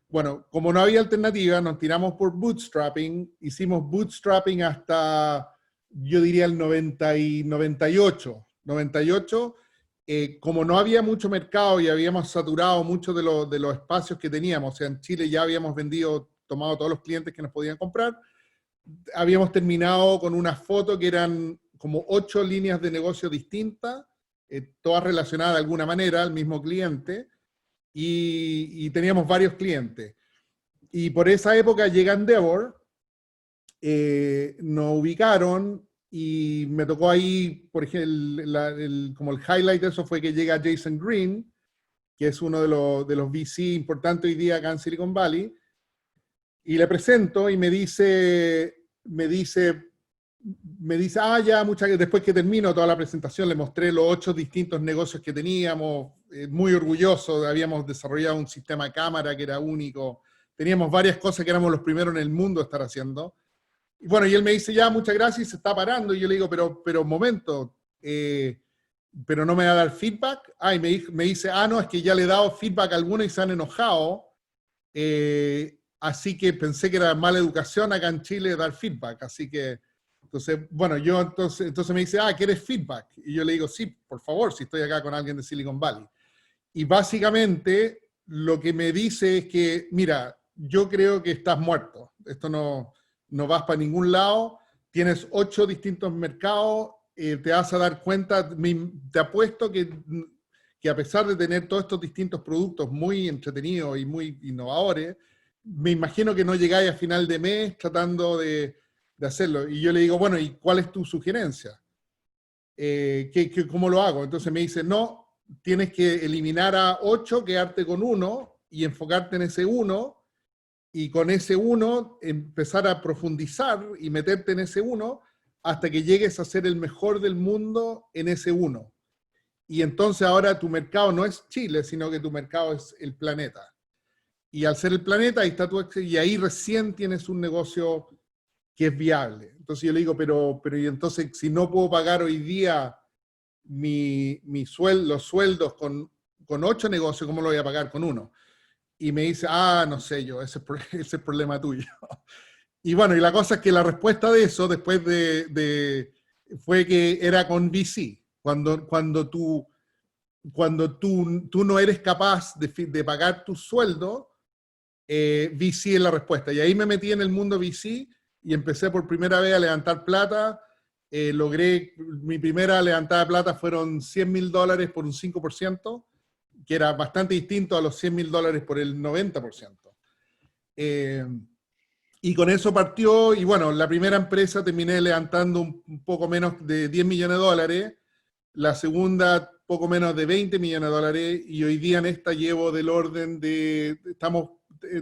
Bueno, como no había alternativa, nos tiramos por bootstrapping, hicimos bootstrapping hasta, yo diría, el 98. Como no había mucho mercado y habíamos saturado muchos de los espacios que teníamos, o sea, en Chile ya habíamos vendido, tomado todos los clientes que nos podían comprar, habíamos terminado con una foto que eran como 8 líneas de negocio distintas, todas relacionadas de alguna manera al mismo cliente, y teníamos varios clientes. Y por esa época llega Endeavor, nos ubicaron y me tocó ahí, por ejemplo, como el highlight de eso fue que llega Jason Green, que es uno de los VC importantes hoy día acá en Silicon Valley, y le presento y me dice, ah, ya, después que termino toda la presentación, le mostré los 8 distintos negocios que teníamos, muy orgulloso, habíamos desarrollado un sistema de cámara que era único, teníamos varias cosas que éramos los primeros en el mundo a estar haciendo. Y bueno, y él me dice, ya, muchas gracias, y se está parando, y yo le digo, pero un momento, pero no me va a dar feedback. Ah, y me dice, ah, no, es que ya le he dado feedback a algunos y se han enojado, así que pensé que era mala educación acá en Chile dar feedback, así que, entonces, bueno, entonces me dice, ah, ¿quieres feedback? Y yo le digo, sí, por favor, si estoy acá con alguien de Silicon Valley. Y básicamente lo que me dice es que, mira, yo creo que estás muerto, esto no vas para ningún lado, tienes 8 distintos mercados, te vas a dar cuenta, te apuesto que a pesar de tener todos estos distintos productos muy entretenidos y muy innovadores, me imagino que no llegáis a final de mes tratando de hacerlo. Y yo le digo, bueno, ¿y cuál es tu sugerencia? ¿Cómo lo hago? Entonces me dice, no, tienes que eliminar a 8, quedarte con 1 y enfocarte en ese 1, y con ese 1 empezar a profundizar y meterte en ese 1 hasta que llegues a ser el mejor del mundo en ese 1. Y entonces ahora tu mercado no es Chile, sino que tu mercado es el planeta. Y al ser el planeta, ahí está y ahí recién tienes un negocio que es viable. Entonces yo le digo, pero y entonces si no puedo pagar hoy día los sueldos con 8 negocios, ¿cómo lo voy a pagar con 1? Y me dice, ah, no sé yo, ese es el problema tuyo. Y bueno, y la cosa es que la respuesta de eso, después fue que era con VC. Cuando tú no eres capaz de pagar tu sueldo, VC es la respuesta. Y ahí me metí en el mundo VC y empecé por primera vez a levantar plata. Mi primera levantada de plata fueron $100,000 por un 5%, que era bastante distinto a los $100,000 por el 90%. Y con eso partió, y bueno, la primera empresa terminé levantando un poco menos de $10 millones, la segunda poco menos de $20 millones, y hoy día en esta llevo del orden de,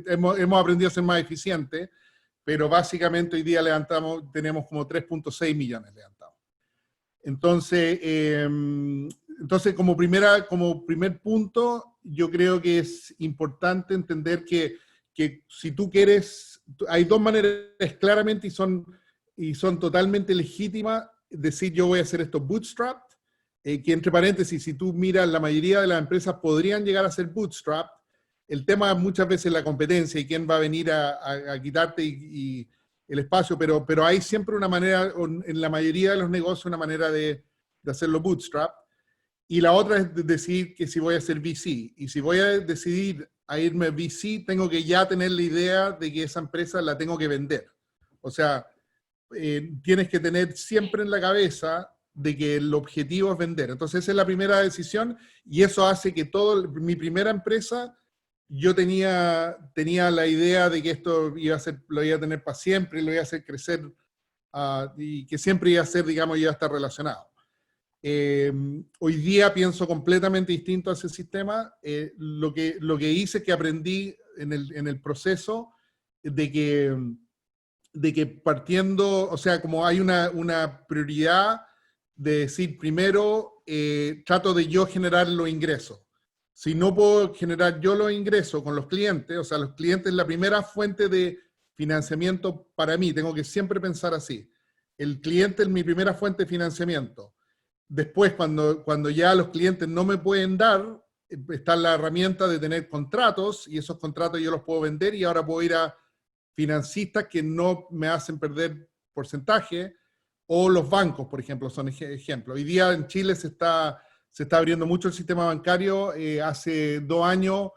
hemos aprendido a ser más eficientes, pero básicamente hoy día tenemos como 3.6 millones levantados. Entonces como primer punto, yo creo que es importante entender que si tú quieres, hay 2 maneras claramente y son totalmente legítimas, decir yo voy a hacer esto bootstrap, que entre paréntesis, si tú miras, la mayoría de las empresas podrían llegar a ser bootstrap. El tema muchas veces es la competencia y quién va a venir a quitarte y el espacio, pero hay siempre una manera, en la mayoría de los negocios, una manera de hacerlo bootstrap. Y la otra es decidir que si voy a hacer VC. Y si voy a decidir a irme VC, tengo que ya tener la idea de que esa empresa la tengo que vender. O sea, tienes que tener siempre en la cabeza de que el objetivo es vender. Entonces esa es la primera decisión y eso hace que mi primera empresa, yo tenía la idea de que esto lo iba a tener para siempre, lo iba a hacer crecer y que siempre iba a ser, digamos, iba a estar relacionado. Hoy día pienso completamente distinto a ese sistema. Lo que hice es que aprendí en el proceso de que partiendo, o sea, como hay una prioridad de decir, primero, trato de yo generar los ingresos. Si no puedo generar yo los ingresos con los clientes, o sea, los clientes es la primera fuente de financiamiento para mí, tengo que siempre pensar así. El cliente es mi primera fuente de financiamiento. Después, cuando ya los clientes no me pueden dar, está la herramienta de tener contratos, y esos contratos yo los puedo vender, y ahora puedo ir a financistas que no me hacen perder porcentaje, o los bancos, por ejemplo, son ejemplos. Hoy día en Chile se está abriendo mucho el sistema bancario. Hace 2 años,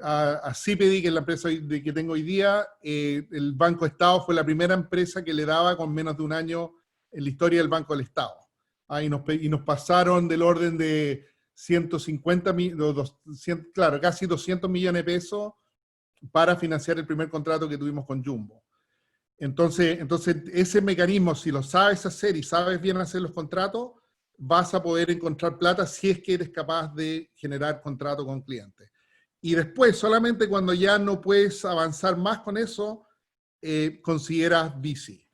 a Cipedi, que es la empresa que tengo hoy día, el Banco Estado fue la primera empresa que le daba con menos de un año en la historia del Banco del Estado. Y nos pasaron del orden de 150 claro, casi 200 millones de pesos para financiar el primer contrato que tuvimos con Jumbo. Entonces ese mecanismo, si lo sabes hacer y sabes bien hacer los contratos, vas a poder encontrar plata si es que eres capaz de generar contrato con clientes. Y después, solamente cuando ya no puedes avanzar más con eso, consideras VC.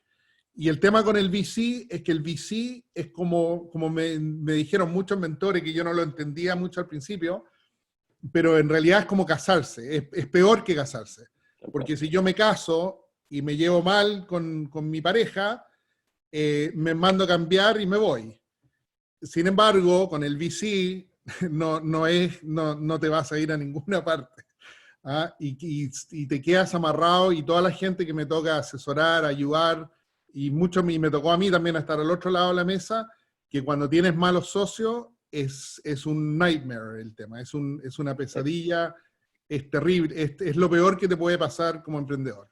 Y el tema con el VC es que el VC es como me dijeron muchos mentores, que yo no lo entendía mucho al principio, pero en realidad es como casarse, es peor que casarse. Porque si yo me caso y me llevo mal con mi pareja, me mando a cambiar y me voy. Sin embargo, con el VC no te vas a ir a ninguna parte. ¿Ah? Y te quedas amarrado, y toda la gente que me toca asesorar, ayudar, y me tocó a mí también estar al otro lado de la mesa, que cuando tienes malos socios es un nightmare el tema, es una pesadilla, es terrible, es lo peor que te puede pasar como emprendedor.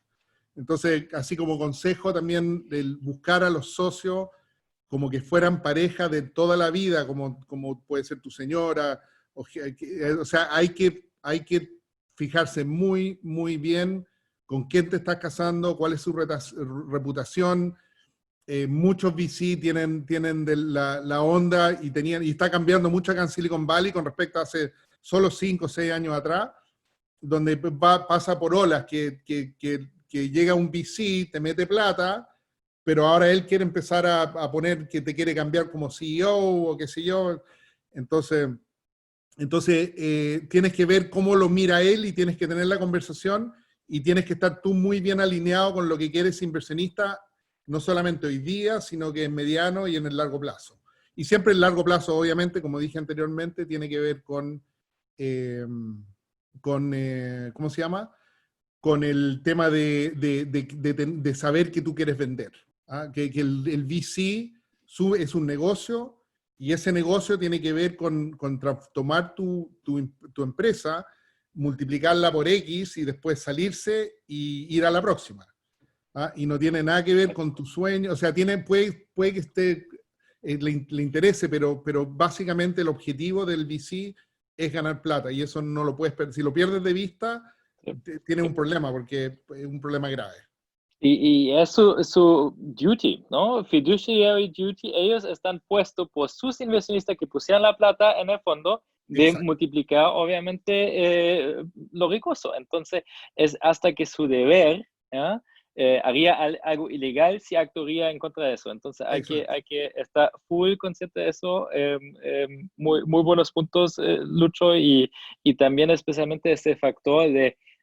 Entonces, así como consejo también, el buscar a los socios como que fueran pareja de toda la vida, como puede ser tu señora, o sea, hay que fijarse muy, muy bien con quién te estás casando, cuál es su reputación. Muchos VC tienen la onda, y está cambiando mucho acá en Silicon Valley con respecto a hace solo 5 o 6 años atrás, donde pasa por olas, que llega un VC, te mete plata, pero ahora él quiere empezar a poner que te quiere cambiar como CEO o qué sé yo. Entonces tienes que ver cómo lo mira él, y tienes que tener la conversación, y tienes que estar tú muy bien alineado con lo que quiere ese inversionista, no solamente hoy día, sino que en mediano y en el largo plazo. Y siempre el largo plazo, obviamente, como dije anteriormente, tiene que ver con ¿cómo se llama? Con el tema de saber que tú quieres vender. ¿Ah? Que el VC es un negocio, y ese negocio tiene que ver con tomar tu empresa, multiplicarla por X, y después salirse y ir a la próxima. ¿Ah? Y no tiene nada que ver con tu sueño, o sea, puede que le interese, pero básicamente el objetivo del VC es ganar plata, y eso no lo puedes perder. Si lo pierdes de vista, tienes un problema, porque es un problema grave. Y es su duty, ¿no? Fiduciary duty. Ellos están puestos por sus inversionistas que pusieron la plata en el fondo de Exacto. multiplicar, obviamente, lo ricoso. Entonces, es hasta que su deber, ¿ya? Haría algo ilegal si actuaría en contra de eso. Entonces, hay que estar full consciente de eso. Muy, muy buenos puntos, Lucho, y también especialmente ese factor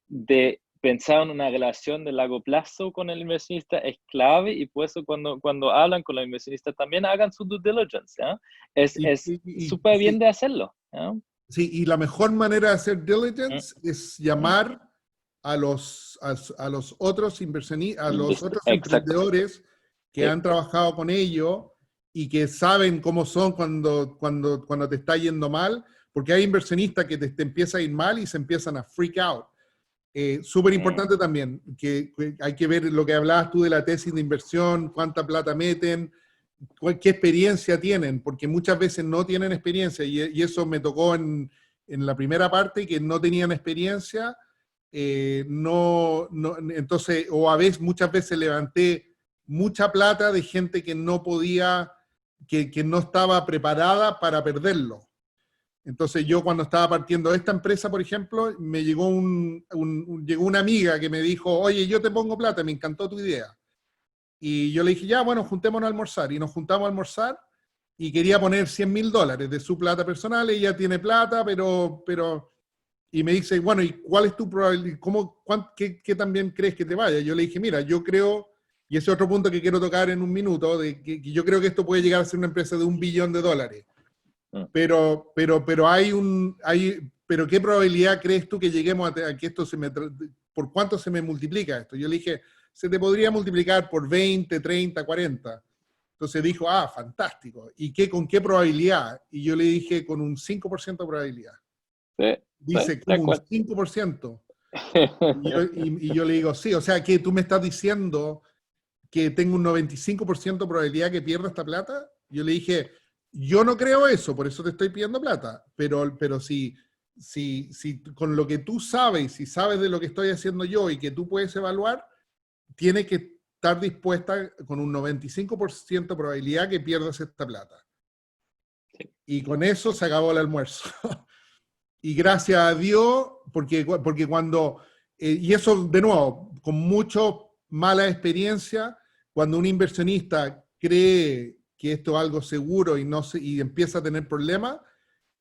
de pensar en una relación de largo plazo con el inversionista es clave, y por eso cuando hablan con los inversionistas también hagan su due diligence, ¿ya? Es súper bien de hacerlo, ¿ya? Sí, y la mejor manera de hacer diligence es llamar a los otros inversionistas, a los otros emprendedores que han trabajado con ellos y que saben cómo son cuando te está yendo mal, porque hay inversionistas que te empieza a ir mal y se empiezan a freak out. Súper importante también, que hay que ver lo que hablabas tú de la tesis de inversión, cuánta plata meten, qué experiencia tienen, porque muchas veces no tienen experiencia, y eso me tocó en la primera parte, que no tenían experiencia. Entonces, o muchas veces levanté mucha plata de gente que no podía, que no estaba preparada para perderlo. Entonces yo, cuando estaba partiendo de esta empresa, por ejemplo, me llegó llegó una amiga que me dijo: oye, yo te pongo plata, me encantó tu idea. Y yo le dije: ya, bueno, juntémonos a almorzar. Y nos juntamos a almorzar, y quería poner $100.000 de su plata personal. Ella tiene plata, y me dice, bueno, ¿y cuál es tu probabilidad? ¿Qué también crees que te vaya? Yo le dije, mira, yo creo, y ese es otro punto que quiero tocar en un minuto, que yo creo que esto puede llegar a ser una empresa de $1 billón. Pero pero ¿qué probabilidad crees tú que lleguemos a que esto por cuánto se me multiplica esto? Yo le dije, se te podría multiplicar por 20, 30, 40. Entonces dijo, fantástico. ¿Y con qué probabilidad? Y yo le dije, con un 5% de probabilidad. Sí, Dice, de como un acuerdo. 5%. Y yo le digo, sí, o sea que tú me estás diciendo que tengo un 95% de probabilidad que pierda esta plata. Yo le dije, yo no creo eso, por eso te estoy pidiendo plata, pero si con lo que tú sabes, si sabes de lo que estoy haciendo yo y que tú puedes evaluar, tienes que estar dispuesta con un 95% de probabilidad que pierdas esta plata. Sí. Y con eso se acabó el almuerzo. Y gracias a Dios, porque cuando, y eso de nuevo, con mucho mala experiencia, cuando un inversionista cree que esto es algo seguro y empieza a tener problemas,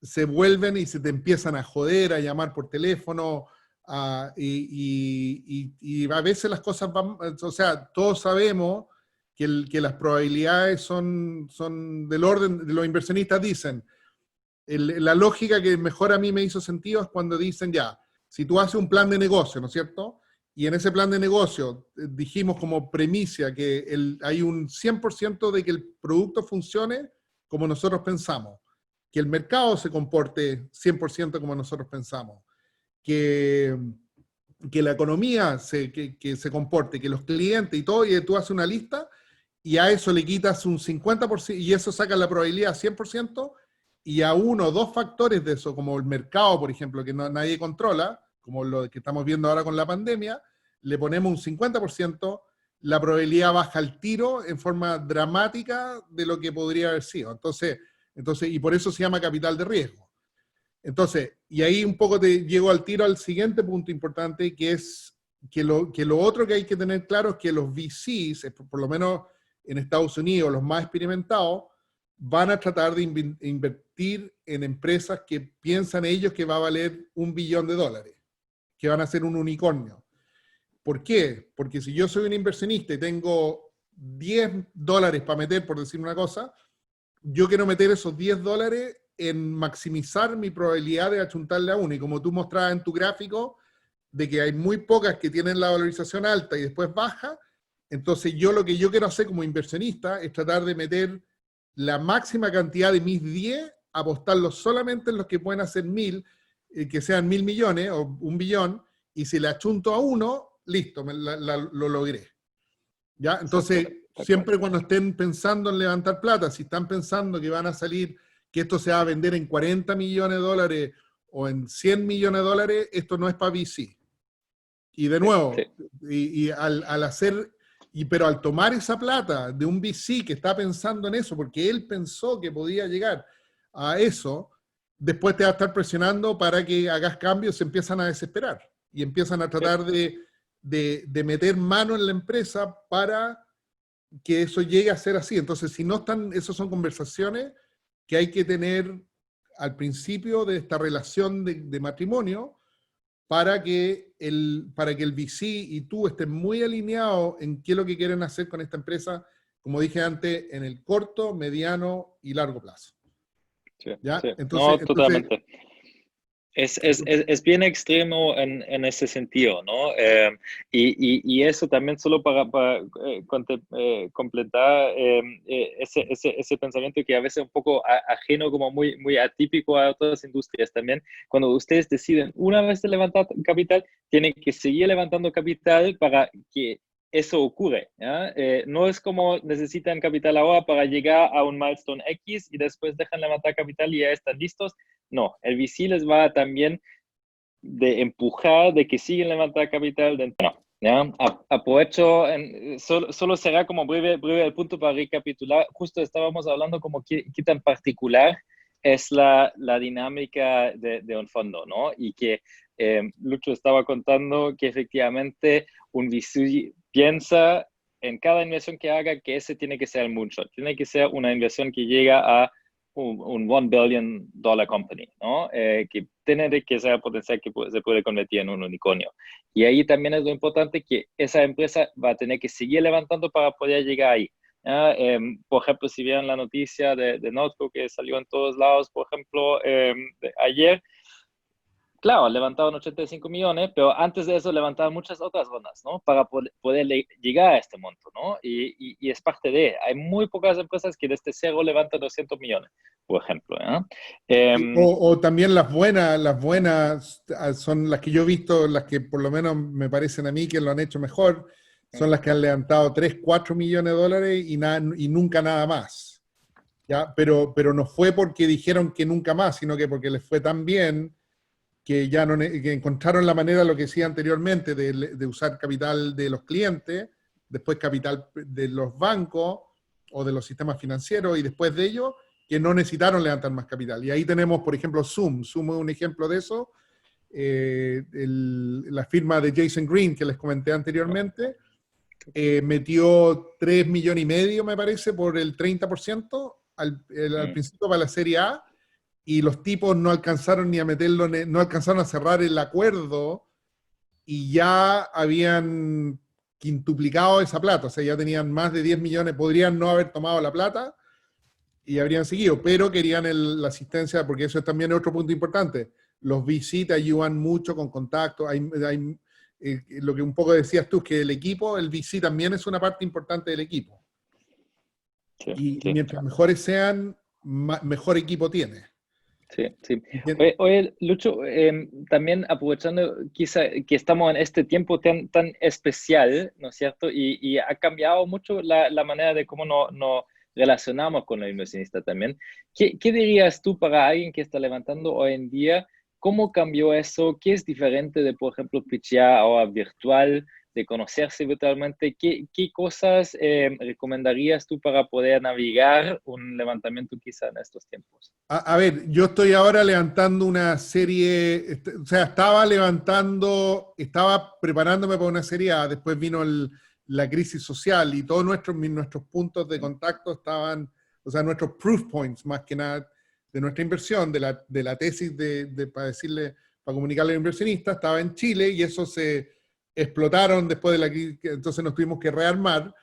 se vuelven y se te empiezan a joder, a llamar por teléfono, y a veces las cosas van, o sea, todos sabemos que las probabilidades son del orden, los inversionistas dicen, la lógica que mejor a mí me hizo sentido es cuando dicen ya, si tú haces un plan de negocio, ¿no es cierto? Y en ese plan de negocio dijimos como premisa que hay un 100% de que el producto funcione como nosotros pensamos, que el mercado se comporte 100% como nosotros pensamos, que, que la economía que se comporte, que los clientes y todo, y tú haces una lista y a eso le quitas un 50% y eso saca la probabilidad 100%, y a uno o dos factores de eso, como el mercado, por ejemplo, que nadie controla, como lo que estamos viendo ahora con la pandemia, le ponemos un 50%, la probabilidad baja al tiro en forma dramática de lo que podría haber sido. Entonces, y por eso se llama capital de riesgo. Entonces, y ahí un poco te llego al tiro al siguiente punto importante, que es que lo otro que hay que tener claro es que los VCs, por lo menos en Estados Unidos, los más experimentados, van a tratar de invertir en empresas que piensan ellos que va a valer $1 billón, que van a ser un unicornio. ¿Por qué? Porque si yo soy un inversionista y tengo $10 para meter, por decir una cosa, yo quiero meter esos $10 en maximizar mi probabilidad de achuntarle a uno. Y como tú mostrabas en tu gráfico, de que hay muy pocas que tienen la valorización alta y después baja, entonces lo que yo quiero hacer como inversionista es tratar de meter la máxima cantidad de mis 10, apostarlos solamente en los que pueden hacer 1.000, que sean 1.000 millones o $1 billón, y si le achunto a uno, listo, lo logré. ¿Ya? Entonces, siempre cuando estén pensando en levantar plata, si están pensando que van a salir, que esto se va a vender en $40 millones o en $100 millones, esto no es para VC. Y de nuevo, sí. Al hacer, pero al tomar esa plata de un VC que está pensando en eso, porque él pensó que podía llegar a eso, después te va a estar presionando para que hagas cambios, se empiezan a desesperar y empiezan a tratar de meter mano en la empresa para que eso llegue a ser así. Entonces, si no están, esas son conversaciones que hay que tener al principio de esta relación de matrimonio, para que el VC y tú estén muy alineados en qué es lo que quieren hacer con esta empresa, como dije antes, en el corto, mediano y largo plazo. Sí, ¿Ya? sí. Entonces, No, totalmente. Es bien extremo en ese sentido, ¿no? Y eso también solo para completar ese pensamiento que a veces es un poco ajeno, como muy, muy atípico a otras industrias también. Cuando ustedes deciden una vez de levantar capital, tienen que seguir levantando capital para que eso ocurre, ¿ya? No es como necesitan capital ahora para llegar a un milestone X y después dejan levantar capital y ya están listos. No, el VC les va también de empujar, de que siguen levantando capital. No, ¿ya? Aprovecho, solo será como breve el punto para recapitular. Justo estábamos hablando como qué tan particular es la dinámica de un fondo, ¿no? Y que Lucho estaba contando que efectivamente un VC piensa en cada inversión que haga que ese tiene que ser el moonshot, tiene que ser una inversión que llega a un $1 billion company, ¿no? Que tiene que ser potencial que se puede convertir en un unicornio. Y ahí también es lo importante que esa empresa va a tener que seguir levantando para poder llegar ahí. Por ejemplo, si vieron la noticia de Notco que salió en todos lados, por ejemplo, ayer, claro, levantaron 85 millones, pero antes de eso levantaron muchas otras rondas, ¿no? Para poder llegar a este monto, ¿no? Y es parte de, hay muy pocas empresas que desde cero levantan 200 millones, por ejemplo, ¿eh? O también las buenas son las que yo he visto, las que por lo menos me parecen a mí que lo han hecho mejor, son las que han levantado 3, 4 millones de dólares y nunca nada más. ¿Ya? Pero no fue porque dijeron que nunca más, sino que porque les fue tan bien que ya no, que encontraron la manera, lo que decía anteriormente, de usar capital de los clientes, después capital de los bancos o de los sistemas financieros, y después de ello, que no necesitaron levantar más capital. Y ahí tenemos, por ejemplo, Zoom. Zoom es un ejemplo de eso. La firma de Jason Green, que les comenté anteriormente, metió 3,5 millones, me parece, por el 30% al principio para la Serie A, y los tipos no alcanzaron ni a meterlo, no alcanzaron a cerrar el acuerdo y ya habían quintuplicado esa plata, o sea, ya tenían más de 10 millones, podrían no haber tomado la plata y habrían seguido, pero querían la asistencia, porque eso es también otro punto importante. Los VC te ayudan mucho con contacto, lo que un poco decías tú, que el equipo, el VC también es una parte importante del equipo. Sí, y sí, mientras mejores sean, mejor equipo tiene. sí, sí. Oye, Lucho, también aprovechando quizá que estamos en este tiempo tan especial, ¿no es cierto? Y ha cambiado mucho la manera de cómo nos relacionamos con el inversionista también. ¿Qué dirías tú para alguien que está levantando hoy en día? ¿Cómo cambió eso? ¿Qué es diferente de, por ejemplo, pitchear ahora virtual, de conocerse virtualmente? ¿Qué cosas recomendarías tú para poder navegar un levantamiento quizá en estos tiempos? A ver, yo estoy ahora levantando una serie, o sea, estaba preparándome para una serie A, después vino la crisis social y todos nuestros puntos de contacto estaban, o sea, nuestros proof points más que nada de nuestra inversión, de la tesis para decirle, para comunicarle al inversionista, estaba en Chile y eso se explotaron después de la crisis, entonces nos tuvimos que rearmar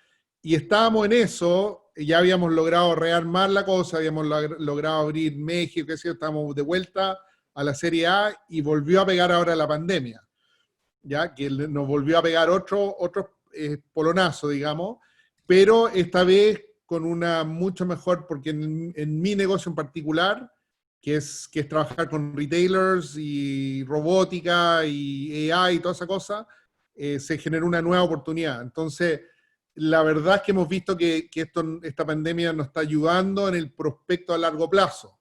y estábamos en eso, ya habíamos logrado rearmar la cosa, habíamos logrado abrir México, qué sé yo, estábamos de vuelta a la Serie A y volvió a pegar ahora la pandemia, ya que nos volvió a pegar otro polonazo, digamos, pero esta vez con una mucho mejor, porque en mi negocio en particular, que es trabajar con retailers y robótica y AI y toda esa cosa, se generó una nueva oportunidad. Entonces, la verdad es que hemos visto que esta pandemia nos está ayudando en el prospecto a largo plazo,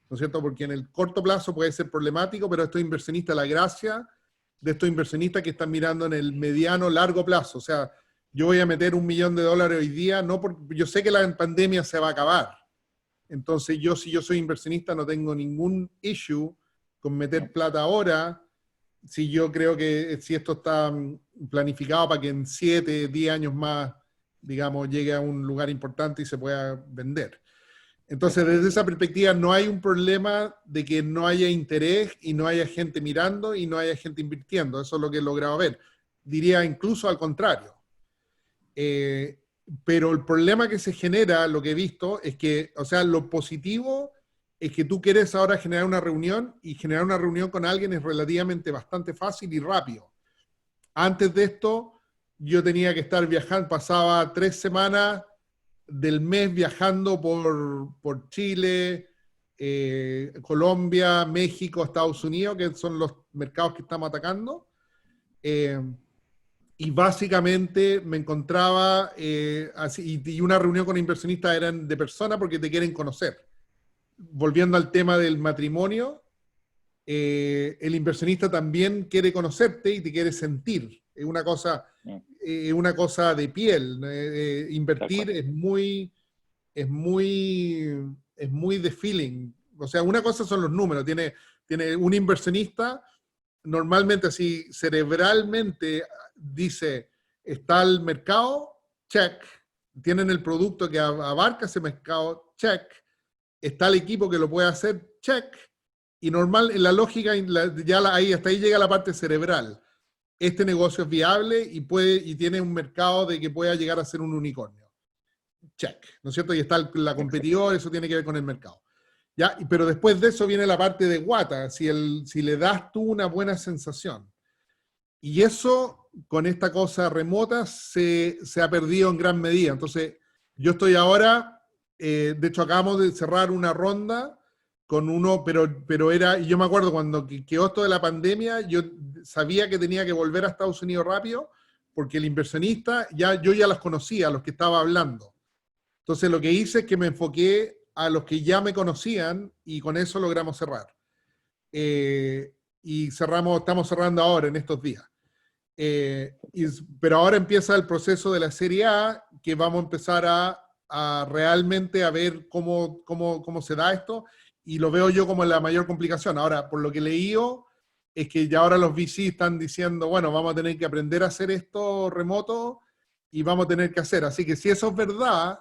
¿no es cierto? Porque en el corto plazo puede ser problemático, pero estos inversionistas, la gracia de estos inversionistas que están mirando en el mediano, largo plazo, o sea, yo voy a meter $1 millón hoy día, no porque yo sé que la pandemia se va a acabar, entonces si yo soy inversionista no tengo ningún issue con meter plata ahora, si yo creo que si esto está planificado para que en 7, 10 años más, digamos, llegue a un lugar importante y se pueda vender. Entonces, desde esa perspectiva, no hay un problema de que no haya interés y no haya gente mirando y no haya gente invirtiendo. Eso es lo que he logrado ver. Diría incluso al contrario. Pero el problema que se genera, lo que he visto, es que, o sea, lo positivo es que tú quieres ahora generar una reunión y generar una reunión con alguien es relativamente bastante fácil y rápido. Antes de esto, yo tenía que estar viajando, pasaba 3 semanas del mes viajando por Chile, Colombia, México, Estados Unidos, que son los mercados que estamos atacando. Y básicamente me encontraba así, y una reunión con inversionistas eran de persona porque te quieren conocer. Volviendo al tema del matrimonio, el inversionista también quiere conocerte y te quiere sentir. Es una cosa de piel. Invertir es muy de feeling. O sea, una cosa son los números. Tiene un inversionista, normalmente así cerebralmente dice, está el mercado, check. Tienen el producto que abarca ese mercado, check. Está el equipo que lo puede hacer, check. Y normal, en la lógica, hasta ahí llega la parte cerebral. Este negocio es viable y tiene un mercado de que pueda llegar a ser un unicornio. Check, ¿no es cierto? Y está la competidora, eso tiene que ver con el mercado. ¿Ya? Pero después de eso viene la parte de guata, si le das tú una buena sensación. Y eso, con esta cosa remota, se ha perdido en gran medida. Entonces, yo estoy ahora, de hecho acabamos de cerrar una ronda con uno, pero era, y yo me acuerdo cuando quedó esto de la pandemia, yo sabía que tenía que volver a Estados Unidos rápido, porque el inversionista, yo ya los conocía, a los que estaba hablando. Entonces lo que hice es que me enfoqué a los que ya me conocían y con eso logramos cerrar. Y estamos cerrando ahora en estos días. Pero ahora empieza el proceso de la Serie A, que vamos a empezar a realmente a ver cómo se da esto, y lo veo yo como la mayor complicación. Ahora, por lo que he leído, es que ya ahora los VC están diciendo, bueno, vamos a tener que aprender a hacer esto remoto y vamos a tener que hacer. Así que si eso es verdad,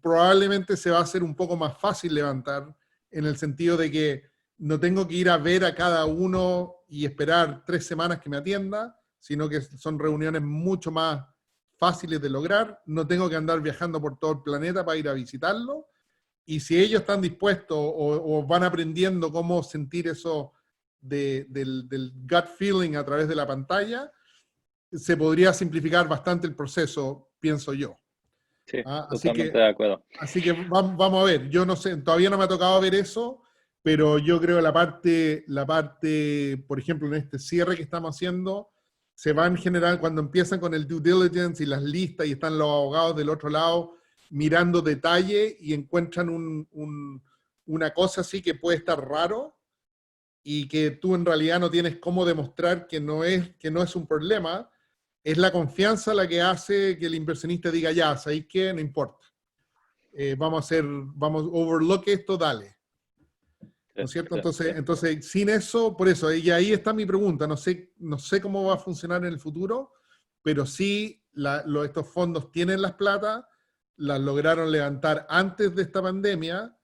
probablemente se va a hacer un poco más fácil levantar, en el sentido de que no tengo que ir a ver a cada uno y esperar 3 semanas que me atienda, sino que son reuniones mucho más fáciles de lograr. No tengo que andar viajando por todo el planeta para ir a visitarlo. Y si ellos están dispuestos o van aprendiendo cómo sentir eso del gut feeling a través de la pantalla, se podría simplificar bastante el proceso, pienso yo. Sí, Así totalmente de acuerdo. vamos a ver, yo no sé, todavía no me ha tocado ver eso, pero yo creo que la parte, por ejemplo, en este cierre que estamos haciendo, se va en general cuando empiezan con el due diligence y las listas y están los abogados del otro lado mirando detalle y encuentran una cosa así que puede estar raro y que tú en realidad no tienes cómo demostrar que no es un problema. Es la confianza la que hace que el inversionista diga, ya, ¿sabéis qué? No importa. Vamos, overlook esto, dale. ¿No es cierto? Entonces, sin eso, por eso, y ahí está mi pregunta. No sé cómo va a funcionar en el futuro, pero sí estos fondos tienen las plata, las lograron levantar antes de esta pandemia.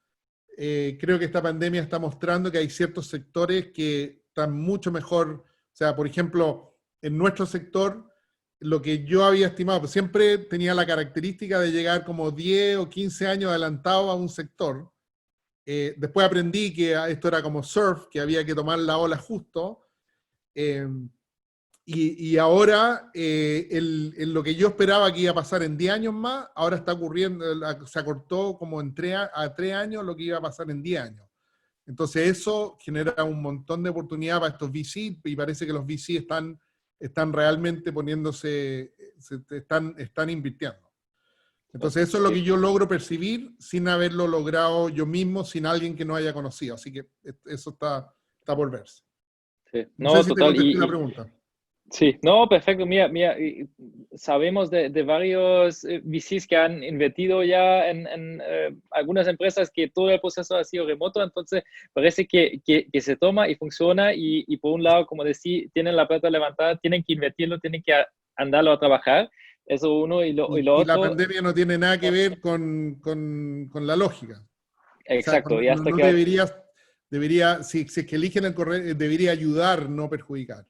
Creo que esta pandemia está mostrando que hay ciertos sectores que están mucho mejor. O sea, por ejemplo, en nuestro sector, lo que yo había estimado, pues siempre tenía la característica de llegar como 10 o 15 años adelantado a un sector. Después aprendí que esto era como surf, que había que tomar la ola justo. Y ahora, lo que yo esperaba que iba a pasar en 10 años más, ahora está ocurriendo, se acortó como a 3 años lo que iba a pasar en 10 años. Entonces eso genera un montón de oportunidad para estos VC, y parece que los VC están realmente están invirtiendo. Entonces eso es lo que yo logro percibir sin haberlo logrado yo mismo, sin alguien que no haya conocido. Así que eso está por verse. Sí. No sé si te contesté la pregunta. Sí, no, perfecto. Mira, sabemos de varios VCs que han invertido ya en algunas empresas que todo el proceso ha sido remoto, entonces parece que se toma y funciona y por un lado, como decía, tienen la plata levantada, tienen que invertirlo, tienen que andarlo a trabajar, eso uno, y lo otro... la pandemia no tiene nada que ver con la lógica. Exacto, o sea, y hasta no debería, si es que eligen el correo, debería ayudar, no perjudicar.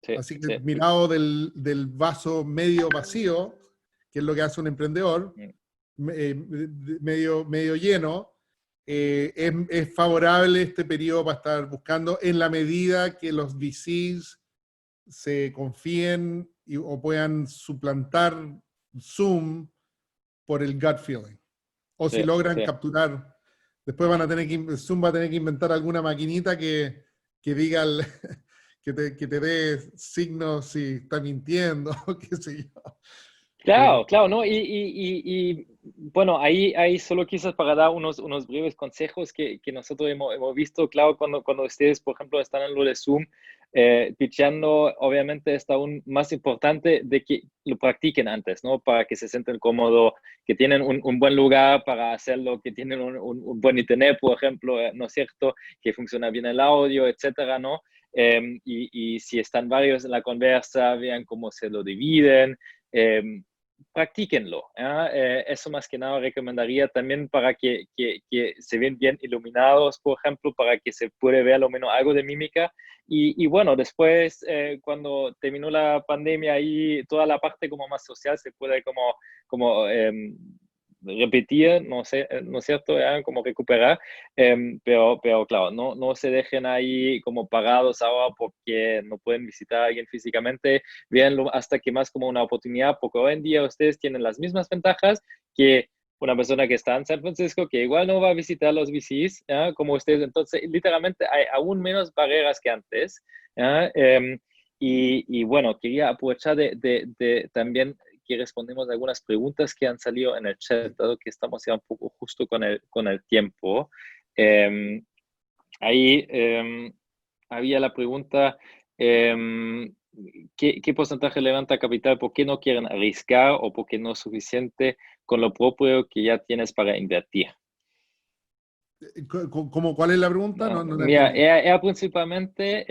Sí, así que mirado del vaso medio vacío, que es lo que hace un emprendedor, medio lleno, es favorable este periodo para estar buscando, en la medida que los VCs se confíen o puedan suplantar Zoom por el gut feeling. O si logran capturar, después Zoom va a tener que inventar alguna maquinita que diga que te dé signos si está mintiendo, qué sé yo. Claro, ¿no? Y bueno, ahí solo quizás para dar unos breves consejos que nosotros hemos visto, claro, cuando ustedes, por ejemplo, están en lo de Zoom, pitchando, obviamente está aún más importante de que lo practiquen antes, ¿no? Para que se sienten cómodos, que tienen un buen lugar para hacerlo, que tienen un buen internet, por ejemplo, ¿no es cierto? Que funciona bien el audio, etcétera, ¿no? Y si están varios en la conversa, vean cómo se lo dividen. practíquenlo. ¿Ya? Eso más que nada recomendaría también para que se ven bien iluminados, por ejemplo, para que se puede ver lo menos algo de mímica. Y bueno, después, cuando terminó la pandemia, ahí toda la parte como más social se puede como repetir, no sé, ¿no es cierto? ¿Ya? Como recuperar. Pero claro, no se dejen ahí como pagados ahora porque no pueden visitar a alguien físicamente. Véanlo hasta que más como una oportunidad, porque hoy en día ustedes tienen las mismas ventajas que una persona que está en San Francisco, que igual no va a visitar los VCs, ¿ya? Como ustedes. Entonces, literalmente hay aún menos barreras que antes. ¿Ya? Y bueno, quería aprovechar de también que respondemos algunas preguntas que han salido en el chat, dado que estamos ya un poco justo con el tiempo. Ahí había la pregunta, ¿qué porcentaje levanta capital? ¿Por qué no quieren arriesgar o por qué no es suficiente con lo propio que ya tienes para invertir? ¿Cuál es la pregunta? No, No la mira, entendí. era principalmente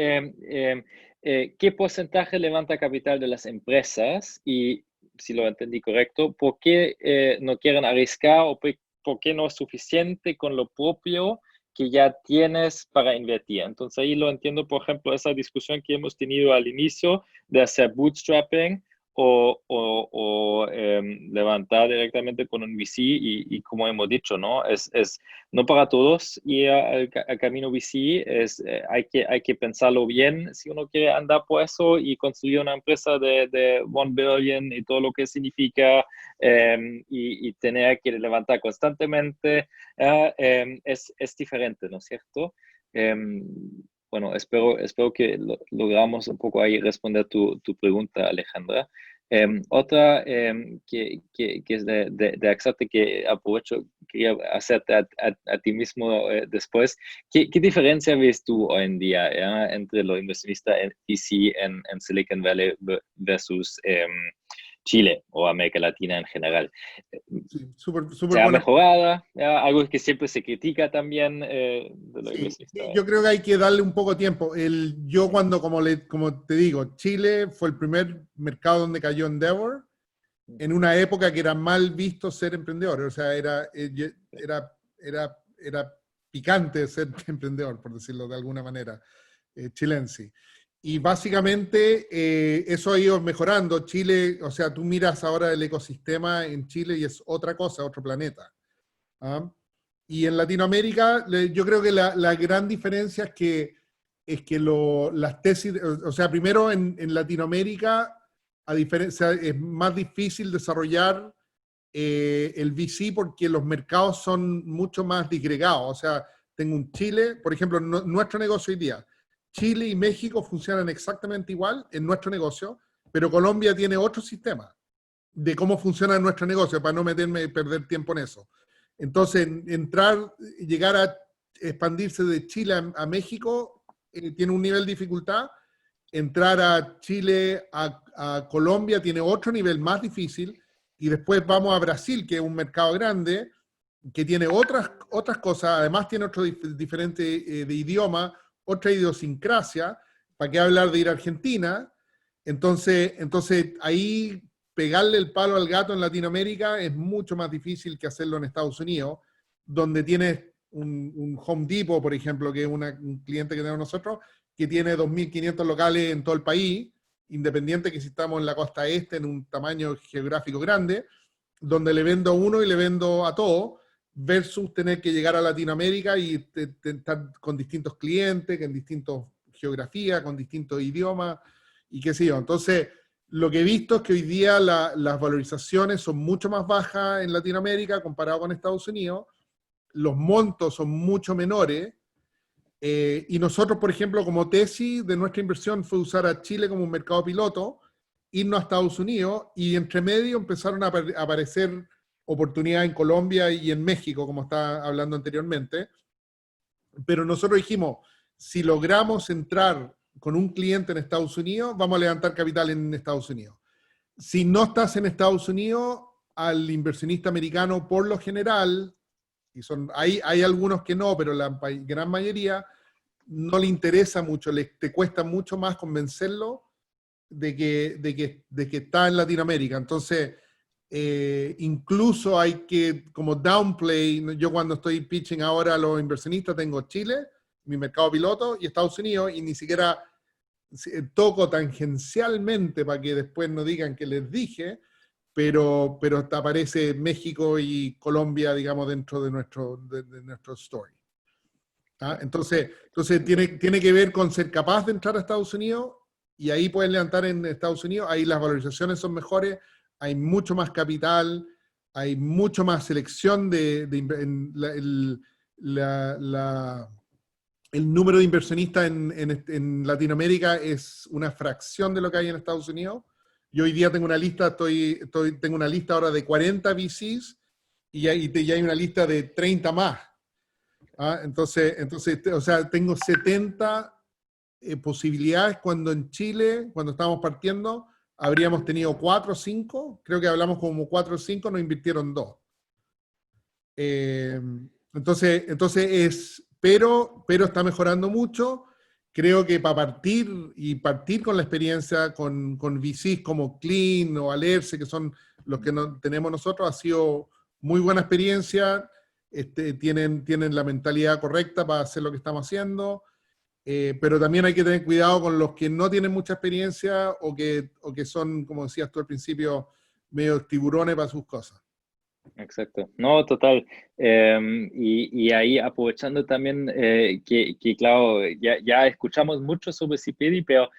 qué porcentaje levanta capital de las empresas y, si lo entendí correcto, por qué no quieren arriesgar o por qué no es suficiente con lo propio que ya tienes para invertir. Entonces ahí lo entiendo, por ejemplo, esa discusión que hemos tenido al inicio de hacer bootstrapping o levantar directamente con un VC y como hemos dicho, ¿no? Es no para todos ir al camino VC, hay que pensarlo bien si uno quiere andar por eso y construir una empresa de 1 billion y todo lo que significa y tener que levantar constantemente, es diferente, ¿no es cierto? Bueno, espero que logramos un poco ahí responder tu pregunta, Alejandra. Otra que es de Axate, que aprovecho, quería hacerte a ti mismo después. ¿Qué diferencia ves tú hoy en día, ¿ya? Entre los inversionistas en VC en Silicon Valley versus Chile o América Latina en general? Sí, súper ¿Se ha buena. mejorado? ¿Ya? Algo que siempre se critica también de los Sí, inversionistas. sí, yo creo que hay que darle un poco de tiempo. Yo cuando, como te digo, Chile fue el primer mercado donde cayó Endeavor, en una época que era mal visto ser emprendedor, o sea, era picante ser emprendedor, por decirlo de alguna manera, chilense. Y básicamente eso ha ido mejorando. Chile, o sea, tú miras ahora el ecosistema en Chile y es otra cosa, otro planeta. ¿Ah? Y en Latinoamérica, yo creo que la gran diferencia es que las tesis, o sea, primero en Latinoamérica, a diferencia, es más difícil desarrollar el VC porque los mercados son mucho más disgregados. O sea, tengo un Chile, por ejemplo, nuestro negocio hoy día, Chile y México funcionan exactamente igual en nuestro negocio, pero Colombia tiene otro sistema de cómo funciona nuestro negocio, para no meterme y perder tiempo en eso. Entonces, llegar a expandirse de Chile a México tiene un nivel de dificultad. Entrar a Chile, a Colombia tiene otro nivel más difícil. Y después vamos a Brasil, que es un mercado grande, que tiene otras cosas, además tiene otro diferente de idioma, otra idiosincrasia. ¿Para qué hablar de ir a Argentina? Entonces ahí pegarle el palo al gato en Latinoamérica es mucho más difícil que hacerlo en Estados Unidos, donde tienes un Home Depot, por ejemplo, que es un cliente que tenemos nosotros, que tiene 2.500 locales en todo el país, independiente que si estamos en la costa este, en un tamaño geográfico grande, donde le vendo a uno y le vendo a todo, versus tener que llegar a Latinoamérica y estar con distintos clientes, en distintas geografías, con distintos idiomas, y qué sé yo. Entonces, lo que he visto es que hoy día las valorizaciones son mucho más bajas en Latinoamérica comparado con Estados Unidos, los montos son mucho menores, y nosotros, por ejemplo, como tesis de nuestra inversión fue usar a Chile como un mercado piloto, irnos a Estados Unidos, y entre medio empezaron a aparecer oportunidades en Colombia y en México, como estaba hablando anteriormente. Pero nosotros dijimos, si logramos entrar con un cliente en Estados Unidos, vamos a levantar capital en Estados Unidos. Si no estás en Estados Unidos, al inversionista americano, por lo general, hay algunos que no, pero la gran mayoría, no le interesa mucho, te cuesta mucho más convencerlo de que está en Latinoamérica. Entonces, incluso hay que como downplay. Yo cuando estoy pitching ahora a los inversionistas tengo Chile, mi mercado piloto, y Estados Unidos, y ni siquiera toco tangencialmente para que después no digan que les dije, pero aparece México y Colombia, digamos, dentro de nuestro story. ¿Ah? Entonces tiene que ver con ser capaz de entrar a Estados Unidos, y ahí pueden levantar en Estados Unidos, ahí las valorizaciones son mejores, hay mucho más capital, hay mucho más selección el número de inversionistas en Latinoamérica es una fracción de lo que hay en Estados Unidos. Yo hoy día tengo una lista, tengo una lista ahora de 40 VCs, y hay una lista de 30 más. ¿Ah? Entonces, o sea, tengo 70 posibilidades, cuando en Chile, cuando estábamos partiendo, habríamos tenido 4 o 5, creo que hablamos como 4 o 5, nos invirtieron 2. Pero está mejorando mucho. Creo que para partir con la experiencia con VCs como Clean o Alerce, que son los que tenemos nosotros, ha sido muy buena experiencia. Tienen la mentalidad correcta para hacer lo que estamos haciendo, pero también hay que tener cuidado con los que no tienen mucha experiencia o que son, como decías tú al principio, medio tiburones para sus cosas. Exacto, no, total. Y ahí aprovechando también que claro, ya escuchamos mucho sobre CPD, pero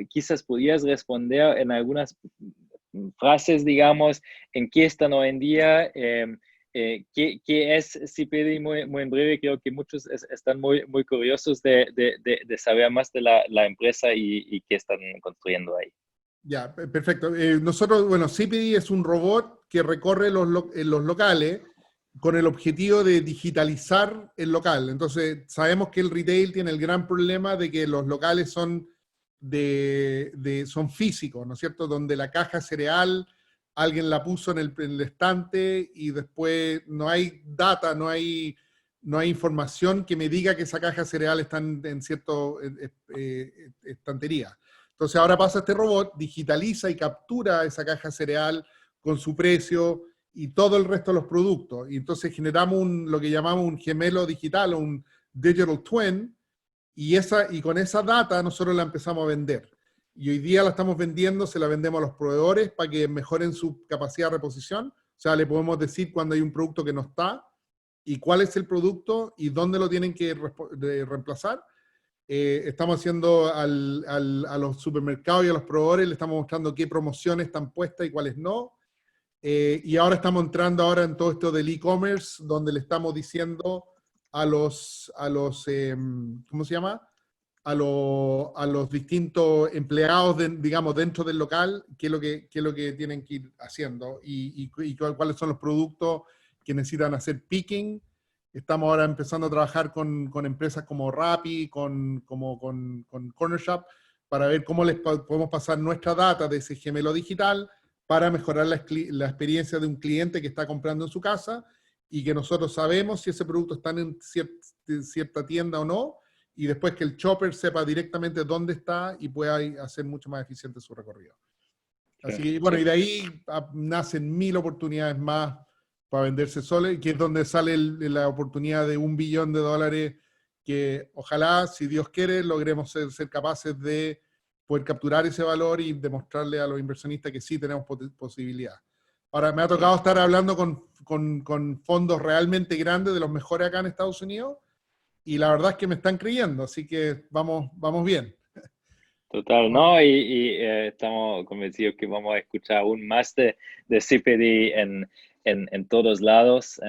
quizás podías responder en algunas frases, digamos, en qué están hoy en día, qué es CPD muy, muy en breve. Creo que muchos están muy, muy curiosos de saber más de la empresa y qué están construyendo ahí. Ya, perfecto. Nosotros, bueno, CPD es un robot que recorre los locales con el objetivo de digitalizar el local. Entonces, sabemos que el retail tiene el gran problema de que los locales son son físicos, ¿no es cierto? Donde la caja cereal, alguien la puso en el estante, y después no hay data, no hay información que me diga que esa caja cereal está en cierto estantería. Entonces ahora pasa este robot, digitaliza y captura esa caja cereal con su precio y todo el resto de los productos. Y entonces generamos lo que llamamos un gemelo digital, o un digital twin, y con esa data nosotros la empezamos a vender. Y hoy día la estamos vendiendo, se la vendemos a los proveedores para que mejoren su capacidad de reposición. O sea, le podemos decir cuando hay un producto que no está, y cuál es el producto y dónde lo tienen que reemplazar. Estamos haciendo a los supermercados y a los proveedores, le estamos mostrando qué promociones están puestas y cuáles no. Y ahora estamos entrando en todo esto del e-commerce, donde le estamos diciendo a los ¿cómo se llama? A los distintos empleados, digamos, dentro del local, qué es lo que tienen que ir haciendo, y cuáles son los productos que necesitan hacer picking. Estamos ahora empezando a trabajar con empresas como Rappi, con Corner Shop, para ver cómo les podemos pasar nuestra data de ese gemelo digital para mejorar la experiencia de un cliente que está comprando en su casa, y que nosotros sabemos si ese producto está en cierta tienda o no, y después que el shopper sepa directamente dónde está y pueda hacer mucho más eficiente su recorrido. Así que, bueno, y de ahí nacen 1000 oportunidades más para venderse solo, que es donde sale la oportunidad de $1 billón, que ojalá, si Dios quiere, logremos ser capaces de poder capturar ese valor y demostrarle a los inversionistas que sí tenemos posibilidad. Ahora, me ha tocado estar hablando con fondos realmente grandes, de los mejores acá en Estados Unidos, y la verdad es que me están creyendo, así que vamos bien. Total, ¿no? Y estamos convencidos que vamos a escuchar aún más de CPD en todos lados.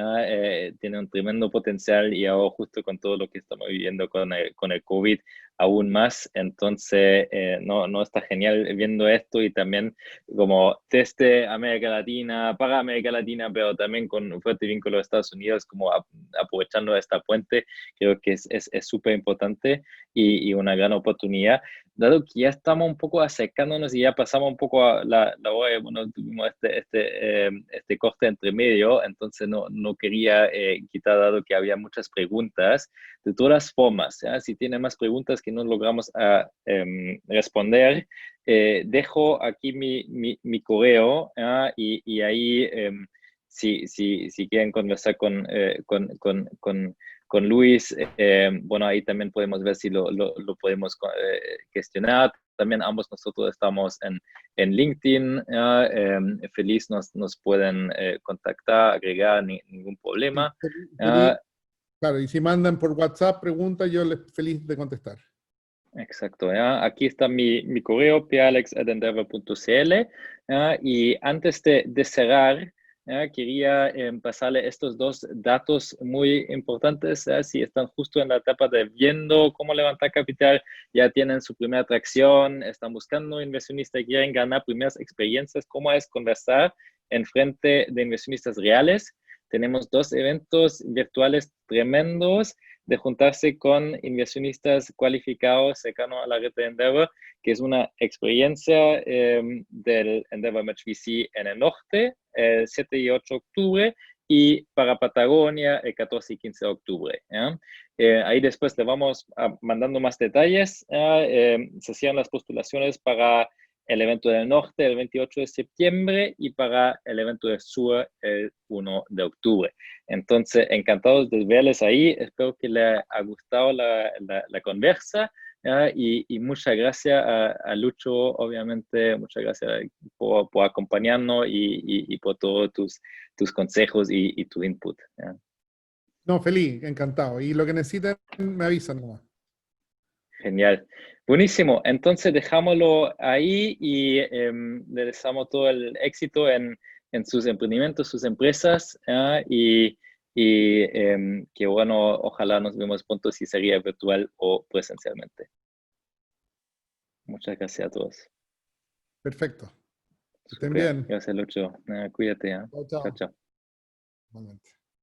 Tiene un tremendo potencial, y ahora justo con todo lo que estamos viviendo con el COVID, aún más. Entonces, no está genial viendo esto, y también como desde América Latina, para América Latina, pero también con un fuerte vínculo a Estados Unidos, como aprovechando esta puente. Creo que es súper importante y una gran oportunidad. Dado que ya estamos un poco acercándonos y ya pasamos un poco a la hora, bueno, tuvimos este corte de entre medio, entonces no quería quitar dado que había muchas preguntas. De todas formas, si tienen más preguntas que no logramos responder, dejo aquí mi correo y ahí si quieren conversar con Luis, bueno, ahí también podemos ver si lo podemos gestionar. También ambos nosotros estamos en LinkedIn, feliz nos pueden contactar, agregar, ningún problema. Claro, y si mandan por WhatsApp preguntas, yo les feliz de contestar. Exacto, aquí está mi correo, palex@endeavor.cl, y antes de cerrar, quería pasarle estos dos datos muy importantes. Si están justo en la etapa de viendo cómo levantar capital, ya tienen su primera atracción, están buscando inversionistas y quieren ganar primeras experiencias, cómo es conversar en frente de inversionistas reales. Tenemos 2 eventos virtuales tremendos de juntarse con inversionistas cualificados cercanos a la red de Endeavor, que es una experiencia del Endeavor Match VC en el norte, el 7 y 8 de octubre, y para Patagonia el 14 y 15 de octubre. Ahí después le vamos mandando más detalles. Se cierran las postulaciones para el evento del norte el 28 de septiembre y para el evento del sur el 1 de octubre. Entonces, encantados de verles ahí. Espero que les haya gustado la conversa. Y muchas gracias a Lucho, obviamente, muchas gracias por acompañarnos y por todos tus consejos y tu input. No, feliz, encantado. Y lo que necesiten, me avisan nomás. Genial. Buenísimo. Entonces dejámoslo ahí y le deseamos todo el éxito en sus emprendimientos, sus empresas, y que bueno, ojalá nos vemos pronto si sería virtual o presencialmente. Muchas gracias a todos. Perfecto. Que estén Super. bien. Gracias, Lucho. Cuídate. Chao, Chao, chao. chao. Igualmente.